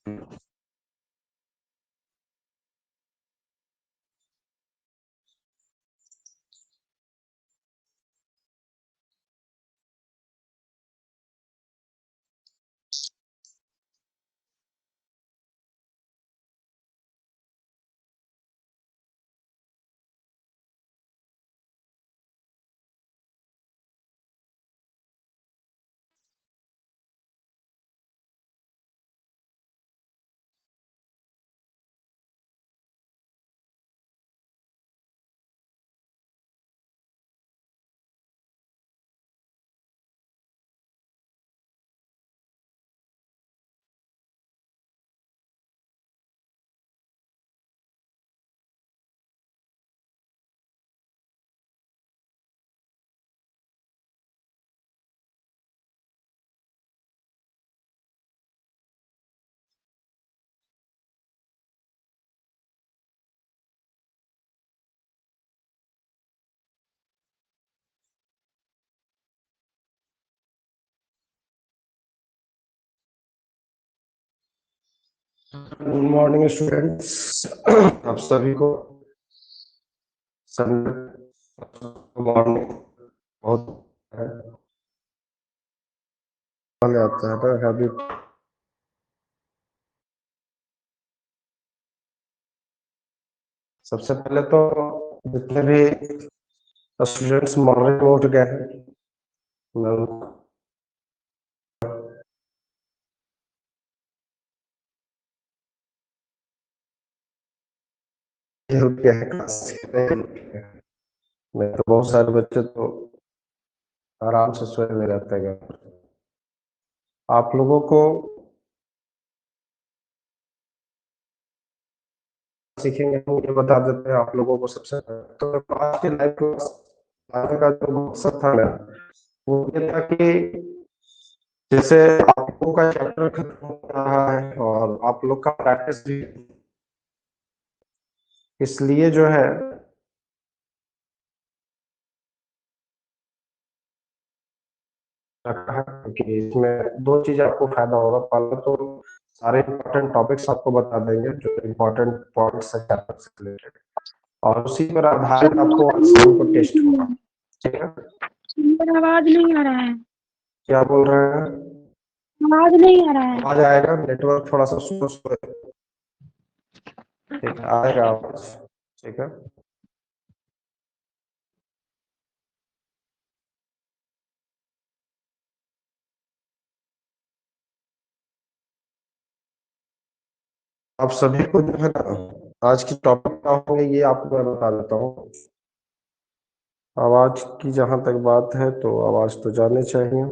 Good morning students. आप सभी को मॉर्निंग बहुत आता है ना हैबिट। सबसे पहले तो जितने भी स्टूडेंट्स मॉर्निंग में उठ गए हैं, मैं तो बहुत सारे बच्चे तो आराम से सोए हुए रहते हैं। आप लोगों को सीखेंगे, हम ये बता देते हैं आप लोगों को। सबसे तो आज के लाइव क्लास आने का जो मकसद था मेरा, वो ये था कि जैसे आप लोगों का चैप्टर खत्म हो रहा है और आप लोग का प्रैक्टिस भी, इसलिए जो है रखा है कि इसमें दो चीज आपको फायदा होगा। पहला तो सारे इम्पोर्टेंट टॉपिक्स आपको बता देंगे जो इम्पोर्टेंट पॉइंट्स है चैप्टर से रिलेटेड, और उसी पर आधारित आपको शाम को टेस्ट होगा। ठीक है, आवाज नहीं आ रहा है। क्या बोल रहे हैं? आवाज नहीं आ रहा है। आवाज आएगा, नेटवर्क थोड़ा सा स्लो स्लो है। ठीक है, आएगा आवाज। ठीक है, आप सभी को जो है ना आज की टॉपिक क्या होंगे ये आपको मैं बता देता हूँ। आवाज की जहां तक बात है तो आवाज तो जानी चाहिए,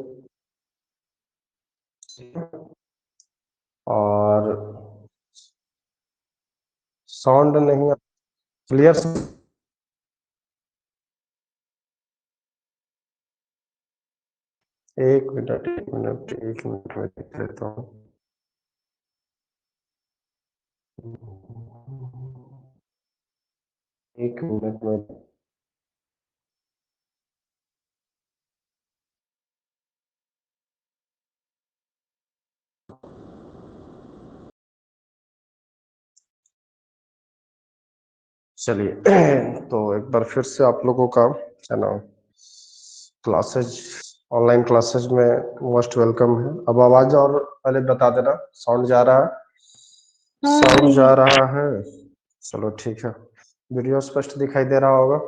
और साउंड नहीं क्लियर। एक मिनट में देख लेता हूँ। एक मिनट में चलिए तो एक बार फिर से आप लोगों का है ना क्लासेज, ऑनलाइन क्लासेज में मोस्ट वेलकम है। अब आवाज और पहले बता देना, साउंड जा रहा है? साउंड जा रहा है, चलो ठीक है। वीडियो स्पष्ट दिखाई दे रहा होगा?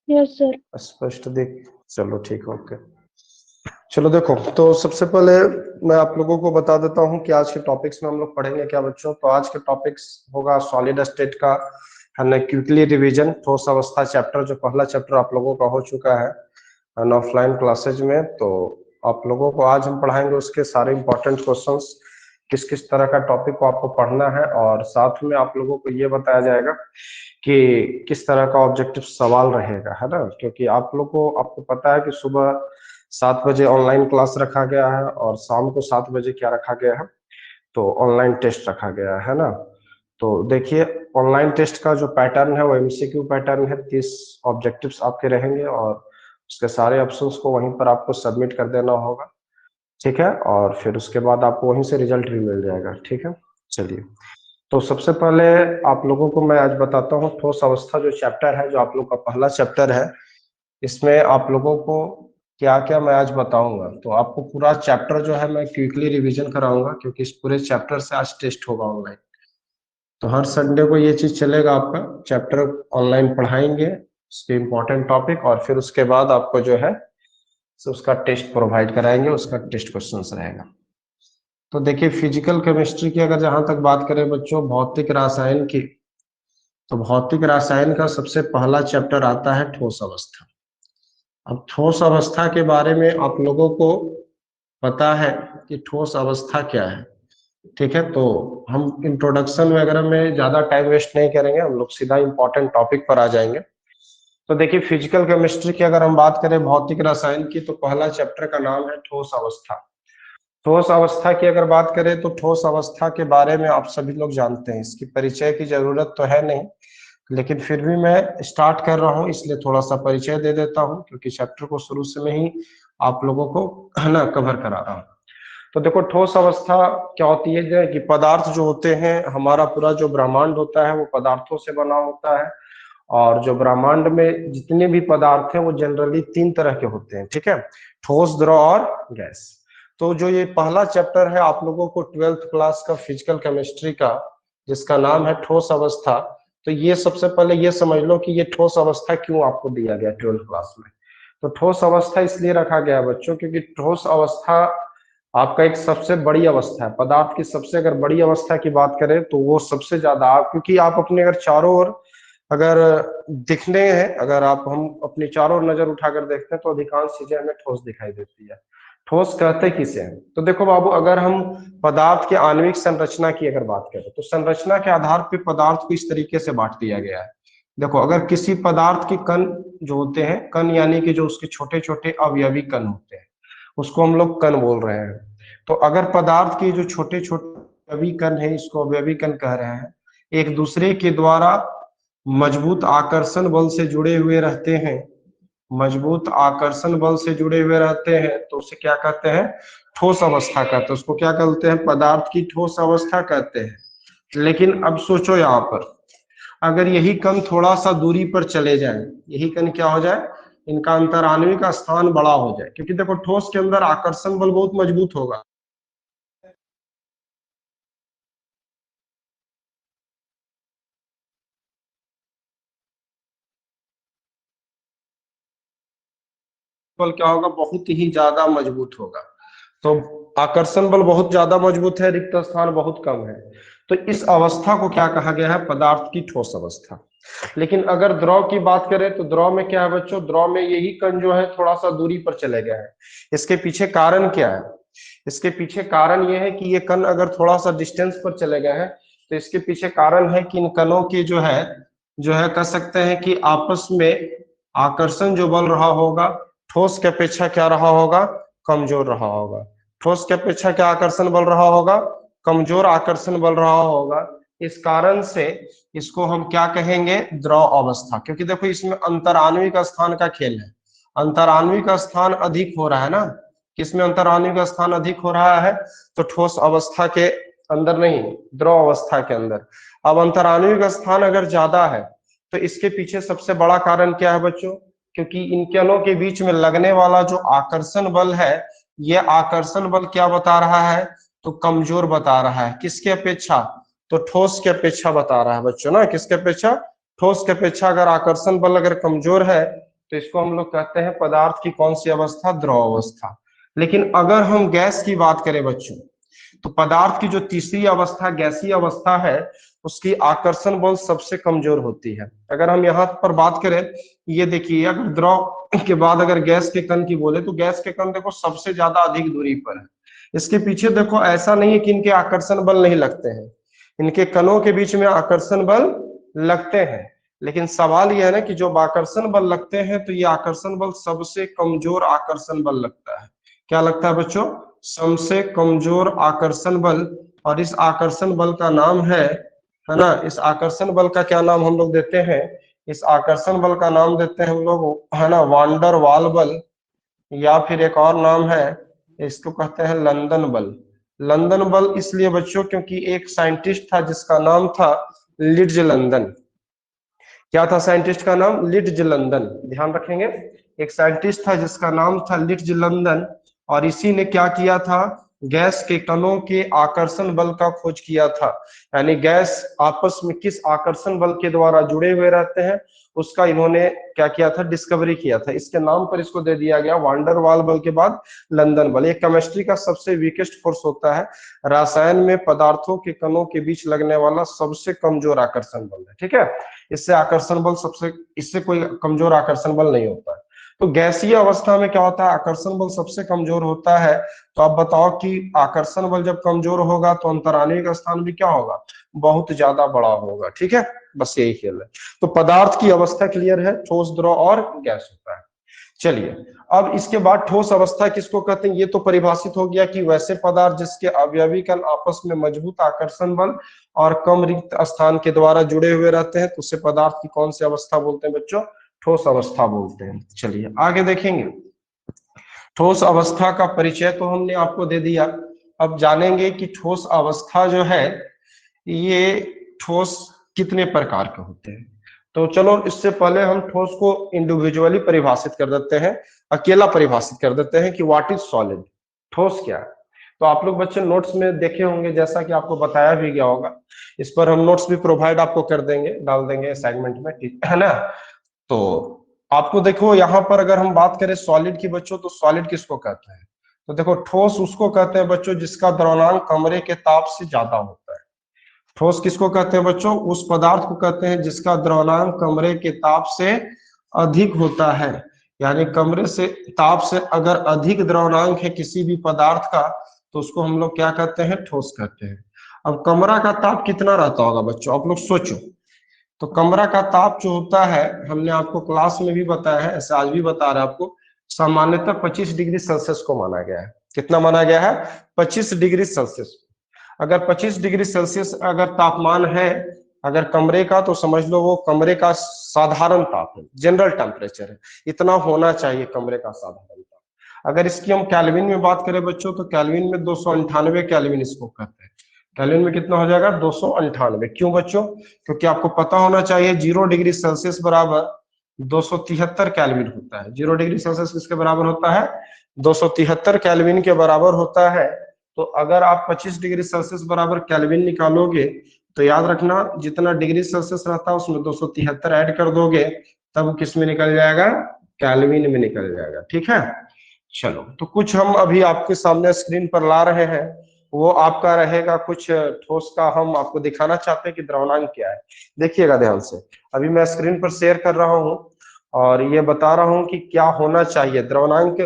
Yes sir. स्पष्ट दिख, चलो ठीक, ओके। चलो देखो, तो सबसे पहले मैं आप लोगों को बता देता हूं कि आज के टॉपिक्स में हम लोग पढ़ेंगे क्या बच्चों। तो आज के टॉपिक्स होगा सॉलिड स्टेट का है ना क्विकली रिवीजन, ठोस अवस्था चैप्टर, जो पहला चैप्टर आप लोगों का हो चुका है ऑफलाइन क्लासेज में। तो आप लोगों को आज हम पढ़ाएंगे उसके सारे इंपॉर्टेंट क्वेश्चंस, किस किस तरह का टॉपिक को आपको पढ़ना है, और साथ में आप लोगों को ये बताया जाएगा कि किस तरह का ऑब्जेक्टिव सवाल रहेगा, है ना। क्योंकि आप लोग को, आपको पता है कि सुबह 7 बजे ऑनलाइन क्लास रखा गया है और शाम को 7 बजे क्या रखा गया है, तो ऑनलाइन टेस्ट रखा गया है ना। तो देखिए, ऑनलाइन टेस्ट का जो पैटर्न है वो एमसीक्यू पैटर्न है। 30 ऑब्जेक्टिव्स आपके रहेंगे और उसके सारे ऑप्शंस को वहीं पर आपको सबमिट कर देना होगा। ठीक है, और फिर उसके बाद आपको वहीं से रिजल्ट भी मिल जाएगा। ठीक है, चलिए, तो सबसे पहले आप लोगों को मैं आज बताता हूँ ठोस अवस्था जो चैप्टर है, जो आप लोग का पहला चैप्टर है, इसमें आप लोगों को क्या क्या मैं आज बताऊंगा। तो आपको पूरा चैप्टर जो है मैं क्विकली रिवीजन कराऊंगा, क्योंकि इस पूरे चैप्टर से आज टेस्ट होगा ऑनलाइन। तो हर संडे को ये चीज चलेगा, आपका चैप्टर ऑनलाइन पढ़ाएंगे, उसके इम्पोर्टेंट टॉपिक, और फिर उसके बाद आपको जो है सो उसका टेस्ट प्रोवाइड कराएंगे, उसका टेस्ट क्वेश्चंस रहेगा। तो देखिए, फिजिकल केमिस्ट्री की अगर जहां तक बात करें बच्चों, भौतिक रसायन की, तो भौतिक रसायन का सबसे पहला चैप्टर आता है ठोस अवस्था। अब ठोस अवस्था के बारे में आप लोगों को पता है कि ठोस अवस्था क्या है। ठीक है, तो हम इंट्रोडक्शन वगैरह में ज्यादा टाइम वेस्ट नहीं करेंगे, हम लोग सीधा इंपॉर्टेंट टॉपिक पर आ जाएंगे। तो देखिए, फिजिकल केमिस्ट्री की अगर हम बात करें, भौतिक रसायन की, तो पहला चैप्टर का नाम है ठोस अवस्था। ठोस अवस्था की अगर बात करें तो ठोस अवस्था के बारे में आप सभी लोग जानते हैं, इसकी परिचय की जरूरत तो है नहीं, लेकिन फिर भी मैं स्टार्ट कर रहा हूँ, इसलिए थोड़ा सा परिचय दे देता हूँ, क्योंकि चैप्टर को शुरू से में ही आप लोगों को है ना कवर करा रहा हूँ। तो देखो, ठोस अवस्था क्या होती है कि पदार्थ जो होते हैं, हमारा पूरा जो ब्रह्मांड होता है वो पदार्थों से बना होता है, और जो ब्रह्मांड में जितने भी पदार्थ हैं वो जनरली तीन तरह के होते हैं। ठीक है, ठोस, द्रव और गैस। तो जो ये पहला चैप्टर है आप लोगों को 12th क्लास का फिजिकल केमिस्ट्री का, जिसका नाम है ठोस अवस्था, तो ये सबसे पहले ये समझ लो कि ये ठोस अवस्था क्यों आपको दिया गया 12th क्लास में। तो ठोस अवस्था इसलिए रखा गया बच्चों, क्योंकि ठोस अवस्था आपका एक सबसे बड़ी अवस्था है, पदार्थ की सबसे अगर बड़ी अवस्था की बात करें तो वो सबसे ज्यादा आप, क्योंकि आप अपने अगर चारों ओर अगर दिखने हैं, अगर आप हम अपनी चारों ओर नजर उठाकर देखते हैं तो अधिकांश चीजें हमें ठोस दिखाई देती है। ठोस कहते किसे हैं? तो देखो बाबू, अगर हम पदार्थ के आणविक संरचना की अगर बात करें तो संरचना के आधार पर पदार्थ को इस तरीके से बांट दिया गया है। देखो, अगर किसी पदार्थ के कण जो होते हैं, कण यानी कि जो उसके छोटे छोटे अवयवी कण होते हैं, उसको हम लोग कण बोल रहे हैं। तो अगर पदार्थ के जो छोटे छोटे अवयवी कण है, इसको अवयवी कण कह रहे हैं, एक दूसरे के द्वारा मजबूत आकर्षण बल से जुड़े हुए रहते हैं, मजबूत आकर्षण बल से जुड़े हुए रहते हैं, तो उसे क्या कहते हैं? ठोस अवस्था कहते हैं। उसको क्या कहते हैं? पदार्थ की ठोस अवस्था कहते हैं। लेकिन अब सोचो, यहाँ पर अगर यही कण थोड़ा सा दूरी पर चले जाए, यही कण क्या हो जाए? इनका अंतराणविक स्थान बड़ा हो जाए, क्योंकि देखो ठोस के अंदर आकर्षण बल बहुत मजबूत होगा। बल क्या होगा? बहुत ही ज्यादा मजबूत होगा। तो आकर्षण बल बहुत ज्यादा मजबूत है, रिक्त स्थान बहुत कम है। तो इस अवस्था को क्या कहा गया है? पदार्थ की ठोस अवस्था। लेकिन अगर द्रव की बात करें तो द्रव में क्या है बच्चों? द्रव में यही कण जो है थोड़ा सा दूरी पर चले गए हैं। इसके पीछे कारण क्या है? इसके पीछे कारण यह है कि ये कण अगर थोड़ा सा डिस्टेंस पर चले गए हैं, तो इसके पीछे कारण है कि इन कणों की जो है कह सकते हैं कि आपस में आकर्षण जो बल रहा होगा, ठोस की अपेक्षा क्या रहा होगा? कमजोर रहा होगा। ठोस की अपेक्षा क्या आकर्षण बल रहा होगा? कमजोर आकर्षण बल रहा होगा। इस कारण से इसको हम क्या कहेंगे? द्रव अवस्था। क्योंकि देखो, इसमें अंतराणविक स्थान का खेल है। अंतराणविक स्थान अधिक हो रहा है ना, किसमें अंतराणविक स्थान अधिक हो रहा है? तो ठोस अवस्था के अंदर नहीं, द्रव अवस्था के अंदर। अब अंतराणविक स्थान अगर ज्यादा है तो इसके पीछे सबसे बड़ा कारण क्या है बच्चों? क्योंकि इन कणों के बीच में लगने वाला जो आकर्षण बल है, ये आकर्षण बल क्या बता रहा है? तो कमजोर बता रहा है। किसके अपेक्षा? तो ठोस के अपेक्षा बता रहा है बच्चों ना, किसके अपेक्षा? ठोस के अपेक्षा अगर आकर्षण बल अगर कमजोर है तो इसको हम लोग कहते हैं पदार्थ की कौन सी अवस्था? द्रव अवस्था। लेकिन अगर हम गैस की बात करें बच्चों, तो पदार्थ की जो तीसरी अवस्था गैसीय अवस्था है, उसकी आकर्षण बल सबसे कमजोर होती है। अगर हम यहाँ पर बात करें, ये देखिए, अगर द्रव के बाद अगर गैस के कण की बोले तो गैस के कण देखो सबसे ज्यादा अधिक दूरी पर है। इसके पीछे देखो ऐसा नहीं है कि इनके आकर्षण बल नहीं लगते हैं, इनके कणों के बीच में आकर्षण बल लगते हैं। लेकिन सवाल यह है ना कि जब आकर्षण बल लगते हैं तो ये आकर्षण बल सबसे कमजोर आकर्षण बल लगता है। क्या लगता है बच्चों? सबसे कमजोर आकर्षण बल। और इस आकर्षण बल का नाम है ना, इस आकर्षण बल का क्या नाम हम लोग देते हैं? इस आकर्षण बल का नाम देते हैं हम लोग, है ना, वांडर वाल बल, या फिर एक और नाम है इसको कहते हैं लंदन बल। लंदन बल इसलिए बच्चों क्योंकि एक साइंटिस्ट था जिसका नाम था लिड्ज लंदन। क्या था साइंटिस्ट का नाम? लिड्ज लंदन। ध्यान रखेंगे, एक साइंटिस्ट था जिसका नाम था लिड्ज लंदन, और इसी ने क्या किया था? गैस के कणों के आकर्षण बल का खोज किया था। यानी गैस आपस में किस आकर्षण बल के द्वारा जुड़े हुए रहते हैं, उसका इन्होंने क्या किया था? डिस्कवरी किया था। इसके नाम पर इसको दे दिया गया वांडर वाल बल के बाद लंदन बल। ये केमिस्ट्री का सबसे वीकेस्ट फोर्स होता है, रसायन में पदार्थों के कणों के बीच लगने वाला सबसे कमजोर आकर्षण बल है। ठीक है, इससे आकर्षण बल सबसे, इससे कोई कमजोर आकर्षण बल नहीं होता है। तो गैसीय अवस्था में क्या होता है? आकर्षण बल सबसे कमजोर होता है। तो आप बताओ कि आकर्षण बल जब कमजोर होगा तो अंतराणु का स्थान भी क्या होगा? बहुत ज्यादा बड़ा होगा। ठीक है, बस यही खेल है। तो पदार्थ की अवस्था क्लियर है, ठोस, द्रव और गैस होता है। चलिए, अब इसके बाद ठोस अवस्था किसको कहते हैं? ये तो परिभाषित हो गया कि वैसे पदार्थ जिसके अवयवी कण आपस में मजबूत आकर्षण बल और कम रिक्त स्थान के द्वारा जुड़े हुए रहते हैं, तो उससे पदार्थ की कौन सी अवस्था बोलते हैं बच्चों? ठोस अवस्था बोलते हैं। चलिए आगे देखेंगे। ठोस अवस्था का परिचय तो हमने आपको दे दिया। अब जानेंगे कि ठोस अवस्था जो है ये ठोस कितने प्रकार के होते हैं। तो चलो, इससे पहले हम ठोस को इंडिविजुअली परिभाषित कर देते हैं, अकेला परिभाषित कर देते हैं कि व्हाट इज सॉलिड, ठोस क्या है। तो आप लोग बच्चे नोट्स में देखे होंगे, जैसा कि आपको बताया भी गया होगा। इस पर हम नोट्स भी प्रोवाइड आपको कर देंगे, डाल देंगे असाइनमेंट में, ठीक है ना। तो आपको देखो यहाँ पर अगर हम बात करें सॉलिड की बच्चों, तो सॉलिड किसको कहते हैं? तो देखो, ठोस उसको कहते हैं बच्चों जिसका द्रव्यमान कमरे के ताप से ज्यादा होता है। ठोस किसको कहते हैं बच्चों? उस पदार्थ को कहते हैं जिसका द्रव्यमान कमरे के ताप से अधिक होता है। यानी कमरे से ताप से अगर अधिक द्रव्यमांक है किसी भी पदार्थ का, तो उसको हम लोग क्या कहते हैं? ठोस कहते हैं। अब कमरा का ताप कितना रहता होगा बच्चों, आप लोग सोचो। तो कमरा का ताप जो होता है, हमने आपको क्लास में भी बताया है, ऐसे आज भी बता रहे हैं आपको, सामान्यतः 25 डिग्री सेल्सियस को माना गया है। कितना माना गया है? 25 डिग्री सेल्सियस। अगर 25 डिग्री सेल्सियस अगर तापमान है अगर कमरे का, तो समझ लो वो कमरे का साधारण ताप है, जनरल टेम्परेचर है। इतना होना चाहिए कमरे का साधारण ताप। अगर इसकी हम केल्विन में बात करें बच्चों, तो केल्विन में 298 केल्विन इसको कहते हैं। केल्विन में कितना हो जाएगा? 298। क्यों बच्चों? क्योंकि आपको पता होना चाहिए 0 डिग्री सेल्सियस बराबर 273 केल्विन होता है। 0 डिग्री सेल्सियस किसके बराबर होता है? 273 केल्विन के बराबर होता है। तो अगर आप 25 डिग्री सेल्सियस बराबर केल्विन निकालोगे, तो याद रखना जितना डिग्री सेल्सियस रहता है उसमें 273 ऐड कर दोगे, तब किस में निकल जाएगा? केल्विन में निकल जाएगा। ठीक है, चलो, तो कुछ हम अभी आपके सामने स्क्रीन पर ला रहे हैं, वो आपका रहेगा कुछ ठोस का। हम आपको दिखाना चाहते हैं कि द्रव्यमांक क्या है। देखिएगा ध्यान से, अभी मैं स्क्रीन पर शेयर कर रहा हूँ और ये बता रहा हूँ कि क्या होना चाहिए द्रव्यमांक।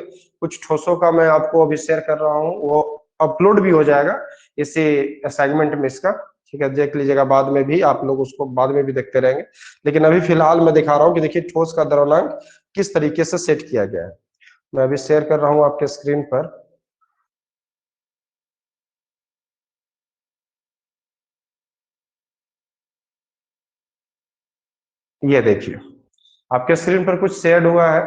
कुछ ठोसों का मैं आपको अभी शेयर कर रहा हूँ, वो अपलोड भी हो जाएगा इसी असाइनमेंट में इसका। ठीक है, देख लीजिएगा, बाद में भी आप लोग उसको बाद में भी देखते रहेंगे, लेकिन अभी फिलहाल मैं दिखा रहा हूँ कि देखिए ठोस का द्रव्यमांक किस तरीके से सेट किया गया है। मैं अभी शेयर कर रहा हूँ आपके स्क्रीन पर। ये देखिए, आपके स्क्रीन पर कुछ शेयर हुआ है,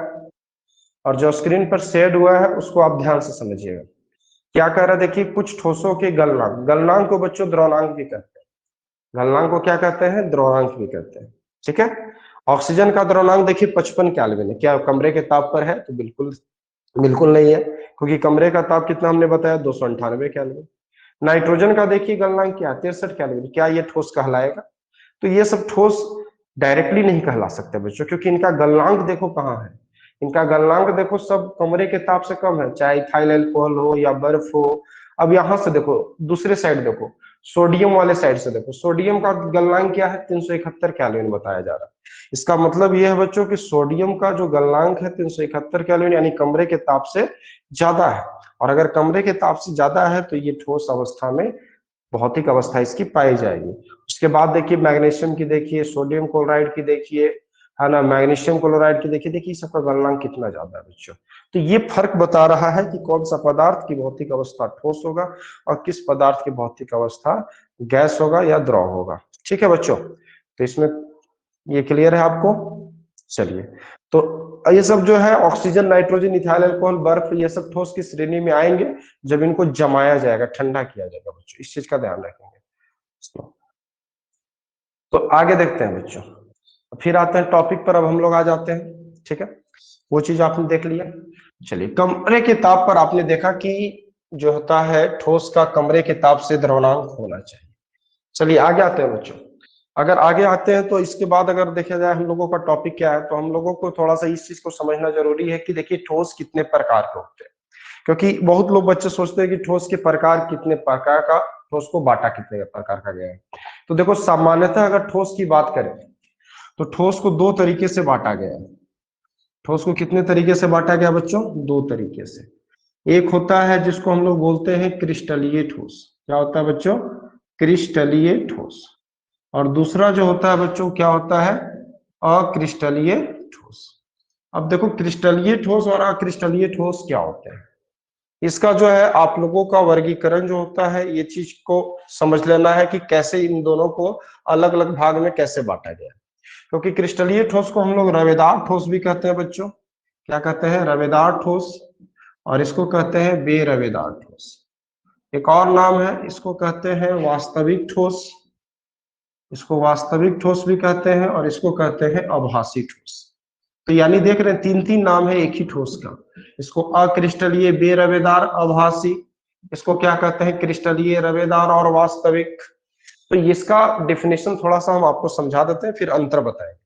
और जो स्क्रीन पर शेयर हुआ है उसको आप ध्यान से समझिएगा। क्या कह रहा है? देखिए, कुछ ठोसों के गलनांक, गलनांक को बच्चों द्रव्यमांक भी कहते हैं। गलनांक को क्या कहते हैं? द्रव्यमांक भी कहते हैं। ठीक है, ऑक्सीजन का द्रव्यमांक देखिए 55 केल्विन है। क्या कमरे के ताप पर है? तो बिल्कुल बिल्कुल नहीं है, क्योंकि कमरे का ताप कितना हमने बताया? 298 केल्विन। नाइट्रोजन का देखिए गलनांक क्या? 63 केल्विन। क्या ये ठोस कहलाएगा? तो ये सब ठोस डायरेक्टली नहीं कहला सकते बच्चों, क्योंकि इनका गलनांक देखो कहाँ है। इनका गलनांक देखो सब कमरे के ताप से कम है, चाहे इथाइल अल्कोहल हो या बर्फ हो। अब यहां से देखो, दूसरे साइड देखो, सोडियम वाले साइड से देखो, सोडियम का गलनांक क्या है? 371 केल्विन बताया जा रहा है। इसका मतलब यह है बच्चों कि सोडियम का जो गलनांक है 371 केल्विन, यानी कमरे के ताप से ज्यादा है। और अगर कमरे के ताप से ज्यादा है तो ये ठोस अवस्था में, भौतिक अवस्था इसकी पाई जाएगी। उसके बाद देखिए मैग्नीशियम की देखिए, सोडियम क्लोराइड की देखिए, है ना, मैग्नीशियम क्लोराइड की देखिए। देखिए सबका गलनांक कितना ज्यादा है बच्चों। तो ये फर्क बता रहा है कि कौन सा पदार्थ की भौतिक अवस्था ठोस होगा और किस पदार्थ की भौतिक अवस्था गैस होगा या द्रव होगा। ठीक है बच्चों, तो इसमें ये क्लियर है आपको? चलिए, तो ये सब जो है ऑक्सीजन, नाइट्रोजन, इथाइल अल्कोहल, बर्फ, ये सब ठोस की श्रेणी में आएंगे जब इनको जमाया जाएगा, ठंडा किया जाएगा बच्चों, इस चीज का ध्यान रखेंगे। तो आगे देखते हैं बच्चों, फिर आते हैं टॉपिक पर, अब हम लोग आ जाते हैं, ठीक है, वो चीज आपने देख लिया। चलिए, कमरे के ताप पर आपने देखा कि जो होता है ठोस का कमरे के ताप से द्रवणांक होना चाहिए। चलिए आगे आते हैं बच्चों, अगर आगे आते हैं तो इसके बाद अगर देखा जाए हम लोगों का टॉपिक क्या है, तो हम लोगों को थोड़ा सा इस चीज को समझना जरूरी है कि देखिए ठोस कितने प्रकार के होते हैं, क्योंकि बहुत लोग बच्चे सोचते हैं कि ठोस के प्रकार कितने प्रकार का, ठोस को बांटा कितने प्रकार का गया है। तो देखो, सामान्यतः अगर ठोस की बात करें तो ठोस को दो तरीके से बांटा गया है। ठोस को कितने तरीके से बांटा गया बच्चों? दो तरीके से। एक होता है जिसको हम लोग बोलते हैं क्रिस्टलीय ठोस। क्या होता है बच्चों? क्रिस्टलीय ठोस। और दूसरा जो होता है बच्चों क्या होता है? अक्रिस्टलीय ठोस। अब देखो, क्रिस्टलीय ठोस और अक्रिस्टलीय ठोस क्या होते हैं, इसका जो है आप लोगों का वर्गीकरण जो होता है, ये चीज को समझ लेना है कि कैसे इन दोनों को अलग अलग भाग में कैसे बांटा गया। क्योंकि क्रिस्टलीय ठोस को हम लोग रवेदार ठोस भी कहते हैं बच्चों। क्या कहते हैं? रवेदार ठोस। और इसको कहते हैं बेरवेदार ठोस। एक और नाम है, इसको कहते हैं वास्तविक ठोस। इसको वास्तविक ठोस भी कहते हैं और इसको कहते हैं आभासी ठोस। तो यानी देख रहे हैं, तीन तीन नाम है एक ही ठोस का। इसको अक्रिस्टलीय, बेरवेदार, आभासी। इसको क्या कहते हैं? क्रिस्टलीय, रवेदार और वास्तविक। तो इसका डेफिनेशन थोड़ा सा हम आपको समझा देते हैं, फिर अंतर बताएंगे।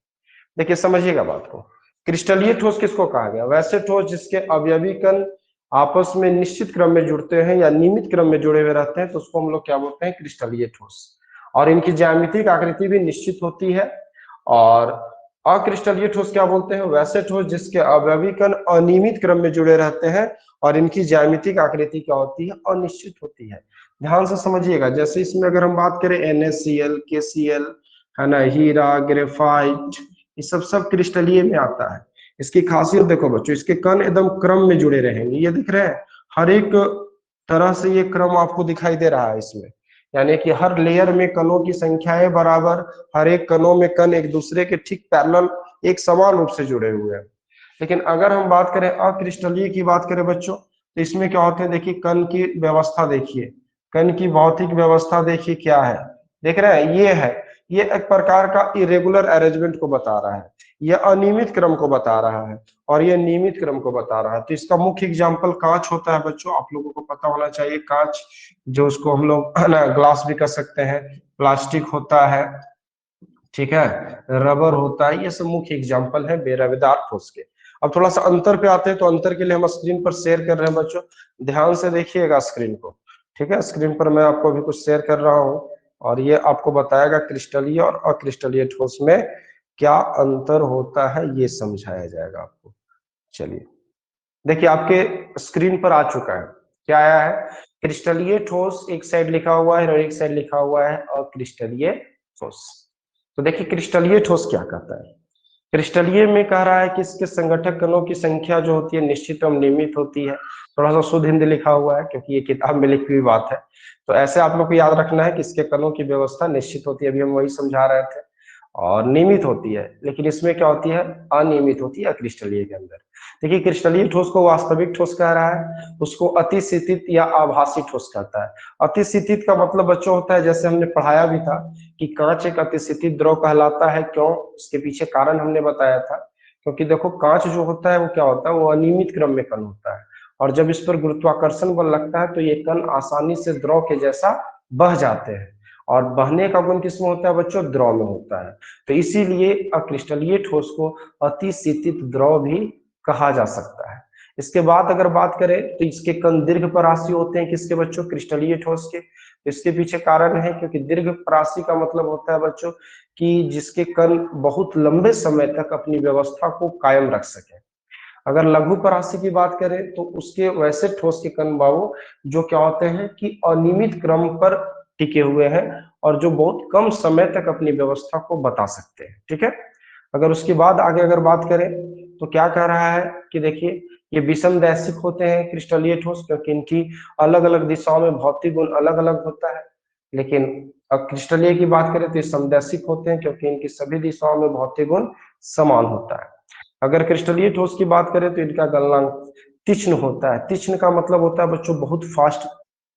देखिए, समझिएगा बात को। क्रिस्टलीय ठोस किसको कहा गया? वैसे ठोस जिसके अवयवी कण आपस में निश्चित क्रम में जुड़ते हैं या नियमित क्रम में जुड़े हुए रहते हैं, तो उसको हम लोग क्या बोलते हैं? क्रिस्टलीय ठोस। और इनकी ज्यामितिक आकृति भी निश्चित होती है। और अक्रिस्टलीय ठोस क्या बोलते हैं? वैसे ठोस जिसके अवयवी कण अनियमित क्रम में जुड़े रहते हैं और इनकी ज्यामितिक आकृति क्या होती है? अनिश्चित होती है। ध्यान से समझिएगा, जैसे इसमें अगर हम बात करें NaCl, KCl, है ना, हीरा, ग्रेफाइट, ये सब क्रिस्टलीय में आता है। इसकी खासियत देखो बच्चों, इसके कण एकदम क्रम में जुड़े रहेंगे। ये दिख रहे हैं, हर एक तरह से ये क्रम आपको दिखाई दे रहा है इसमें, यानी कि हर लेयर में कणों की संख्याएं बराबर, हर एक कणों में कण एक दूसरे के ठीक पैरेलल एक समान रूप से जुड़े हुए हैं। लेकिन अगर हम बात करें अक्रिस्टलीय की बात करें बच्चों, तो इसमें क्या होते हैं? देखिए, कण की व्यवस्था देखिए, कण की भौतिक व्यवस्था देखिए क्या है। देख रहे हैं, ये है, ये एक प्रकार का इरेगुलर अरेंजमेंट को बता रहा है, ये अनियमित क्रम को बता रहा है, और ये नियमित क्रम को बता रहा है। तो इसका मुख्य एग्जाम्पल कांच होता है बच्चों, आप लोगों को पता होना चाहिए। कांच, जो उसको हम लोग ना ग्लास भी कह सकते हैं, प्लास्टिक होता है, ठीक है, रबर होता है, ये सब मुख्य एग्जाम्पल है बेरवेदार ठोस के। अब थोड़ा सा अंतर पे आते हैं, तो अंतर के लिए हम स्क्रीन पर शेयर कर रहे हैं बच्चों, ध्यान से देखिएगा स्क्रीन को, ठीक है। स्क्रीन पर मैं आपको अभी कुछ शेयर कर रहा हूँ, और ये आपको बताएगा क्रिस्टलीय और अक्रिस्टलीय ठोस में क्या अंतर होता है, ये समझाया जाएगा आपको। चलिए, देखिए आपके स्क्रीन पर आ चुका है, क्या आया है? क्रिस्टलीय ठोस एक साइड लिखा हुआ है और एक साइड लिखा हुआ है अक्रिस्टलीय ठोस। तो देखिए, क्रिस्टलीय ठोस क्या कहता है? क्रिस्टलीय में कह रहा है कि इसके संगठक कणों की संख्या जो होती है निश्चित एवं नियमित होती है। थोड़ा सा शुद्ध हिंदी लिखा हुआ है, क्योंकि ये किताब में लिखी हुई बात है। तो ऐसे आप लोग को याद रखना है कि इसके कणों की व्यवस्था निश्चित होती है, अभी हम वही समझा रहे थे, और नियमित होती है। लेकिन इसमें क्या होती है? अनियमित होती है क्रिस्टलीय के अंदर। देखिए, क्रिस्टलीय ठोस को वास्तविक ठोस कह रहा है, उसको अतिशीतित या आभासी ठोस कहता है। अतिशीतित का मतलब बच्चों होता है, जैसे हमने पढ़ाया भी था कि कांच एक अतिशीतित द्रव कहलाता है। क्यों? इसके पीछे कारण हमने बताया था, क्योंकि देखो कांच जो होता है वो क्या होता है? वो अनियमित क्रम में कण होता है, और जब इस पर गुरुत्वाकर्षण बल लगता है तो ये कण आसानी से द्रव के जैसा बह जाते हैं, और बहने का गुण किसमें होता है बच्चों? द्रव में होता है। तो इसीलिए अक्रिस्टलीय ठोस को अतिशीतित द्रव भी कहा जा सकता है। इसके बाद अगर बात करें तो इसके कण दीर्घपरासी होते हैं, किसके बच्चों? क्रिस्टलीय ठोस के। इसके पीछे कारण है, क्योंकि दीर्घपरासी का मतलब होता है बच्चों कि जिसके कण बहुत लंबे समय तक अपनी व्यवस्था को कायम रख सके। अगर लघु परासी की बात करें तो उसके वैसे ठोस के कण बाबू जो क्या होते हैं कि अनियमित क्रम पर टिके हुए हैं, और जो बहुत कम समय तक अपनी व्यवस्था को बता सकते हैं, ठीक है। अगर उसके बाद आगे अगर बात करें तो क्या कह रहा है कि देखिए, ये विषमदैशिक होते हैं क्रिस्टलीय ठोस, क्योंकि इनकी अलग अलग दिशाओं में भौतिक गुण अलग अलग होता है। लेकिन क्रिस्टलीय की बात करें तो ये समदैशिक होते हैं, क्योंकि इनकी सभी दिशाओं में भौतिक गुण समान होता है। अगर क्रिस्टलीय ठोस की बात करें तो इनका गलनांक तीक्ष्ण होता है। तीक्ष्ण का मतलब होता है बच्चों बहुत फास्ट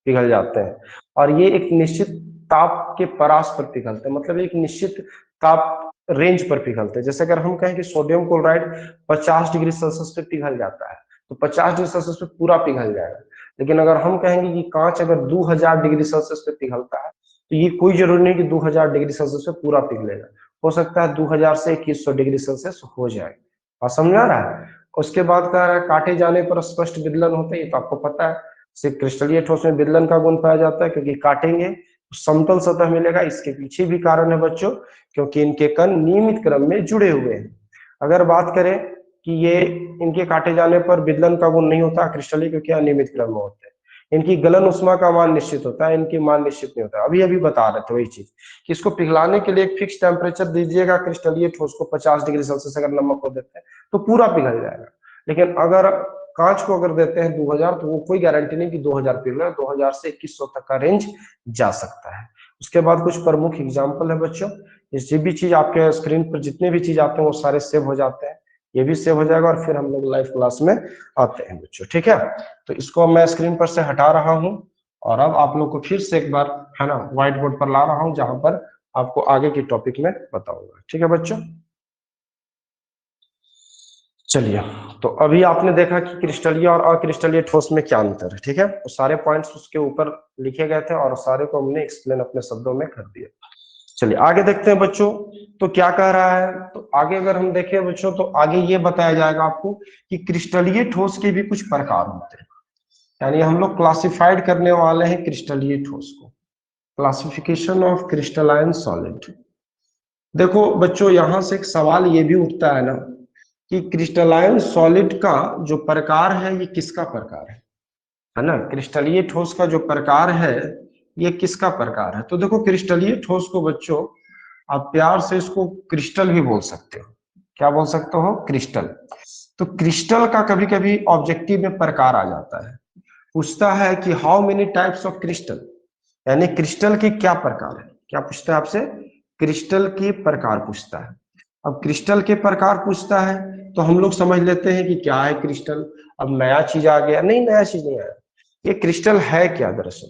पिघल जाते हैं, और ये एक निश्चित ताप के परास पर पिघलते हैं, मतलब एक निश्चित ताप रेंज पर पिघलते हैं। जैसे अगर हम कहें कि सोडियम क्लोराइड 50 डिग्री सेल्सियस पे पिघल जाता है, तो 50 डिग्री सेल्सियस पे पूरा पिघल जाएगा। लेकिन अगर हम कहेंगे कि कांच अगर 2000 डिग्री सेल्सियस पे पिघलता है, तो ये कोई जरूरी नहीं कि 2000 डिग्री सेल्सियस पे पूरा पिघलेगा, हो सकता है 2000 से 2100 डिग्री सेल्सियस हो जाए। और समझ आ रहा है। उसके बाद कह रहा है काटे जाने पर स्पष्ट विदलन होते हैं, ये तो आपको पता है। सिर्फ क्रिस्टलीय ठोस में विदलन का गुण पाया जाता है, क्योंकि काटेंगे तो समतल सतह मिलेगा। इसके पीछे भी कारण है बच्चों, क्योंकि इनके कण नियमित क्रम में जुड़े हुए हैं। अगर बात करें कि ये इनके काटे जाने पर विदलन का गुण नहीं होता क्रिस्टलीय, क्योंकि अनियमित क्रम में होते हैं। इनकी गलन उष्मा का मान निश्चित होता है, इनकी मान निश्चित नहीं होता। अभी अभी बता रहे थे वही चीज कि इसको पिघलाने के लिए एक फिक्स टेम्परेचर दीजिएगा क्रिस्टलीय ठोस को 50 डिग्री सेल्सियस अगर नमक को देते हैं तो पूरा पिघल जाएगा। लेकिन अगर कांच को अगर देते हैं 2000, तो वो कोई गारंटी नहीं कि 2000 पिघले, 2000 से 2100 तक का रेंज जा सकता है। उसके बाद कुछ प्रमुख एग्जाम्पल है बच्चों। ये भी चीज आपके स्क्रीन पर जितने भी चीज आते हैं वो सारे सेव हो जाते हैं, ये भी सेव हो जाएगा, और फिर हम लोग लाइव क्लास में आते हैं बच्चों, ठीक है। तो इसको मैं स्क्रीन पर से हटा रहा हूं, और अब आप लोग को फिर से एक बार है ना व्हाइट बोर्ड पर ला रहा हूं, जहां पर आपको आगे की टॉपिक में बताऊंगा, ठीक है बच्चों। चलिए, तो अभी आपने देखा कि क्रिस्टलीय और अक्रिस्टलीय ठोस में क्या अंतर है, ठीक है। तो सारे पॉइंट्स उसके ऊपर लिखे गए थे और सारे को हमने एक्सप्लेन अपने शब्दों में कर दिया। चलिए आगे देखते हैं बच्चों, तो क्या कह रहा है। तो आगे अगर हम देखें बच्चों, तो आगे ये बताया जाएगा आपको कि क्रिस्टलीय ठोस के भी कुछ प्रकार होते हैं, यानी हम लोग क्लासिफाइड करने वाले हैं क्रिस्टलीय ठोस को। Classification of crystalline solid. देखो बच्चों, यहां से एक सवाल ये भी उठता है ना कि क्रिस्टलाइन सॉलिड का जो प्रकार है ये किसका प्रकार है ना। क्रिस्टलीय ठोस का जो प्रकार है ये किसका प्रकार है। तो देखो क्रिस्टलीय ठोस को बच्चों आप प्यार से इसको क्रिस्टल भी बोल सकते हो। क्या बोल सकते हो? क्रिस्टल। तो क्रिस्टल का कभी कभी ऑब्जेक्टिव में प्रकार आ जाता है, पूछता है कि how many types of crystal, यानी क्रिस्टल के क्या प्रकार है। क्या पूछता है आपसे? क्रिस्टल के प्रकार पूछता है। अब क्रिस्टल के प्रकार पूछता है तो हम लोग समझ लेते हैं कि क्या है क्रिस्टल। अब नया चीज आ गया? नहीं, नया चीज नहीं आया। ये क्रिस्टल है क्या? दरअसल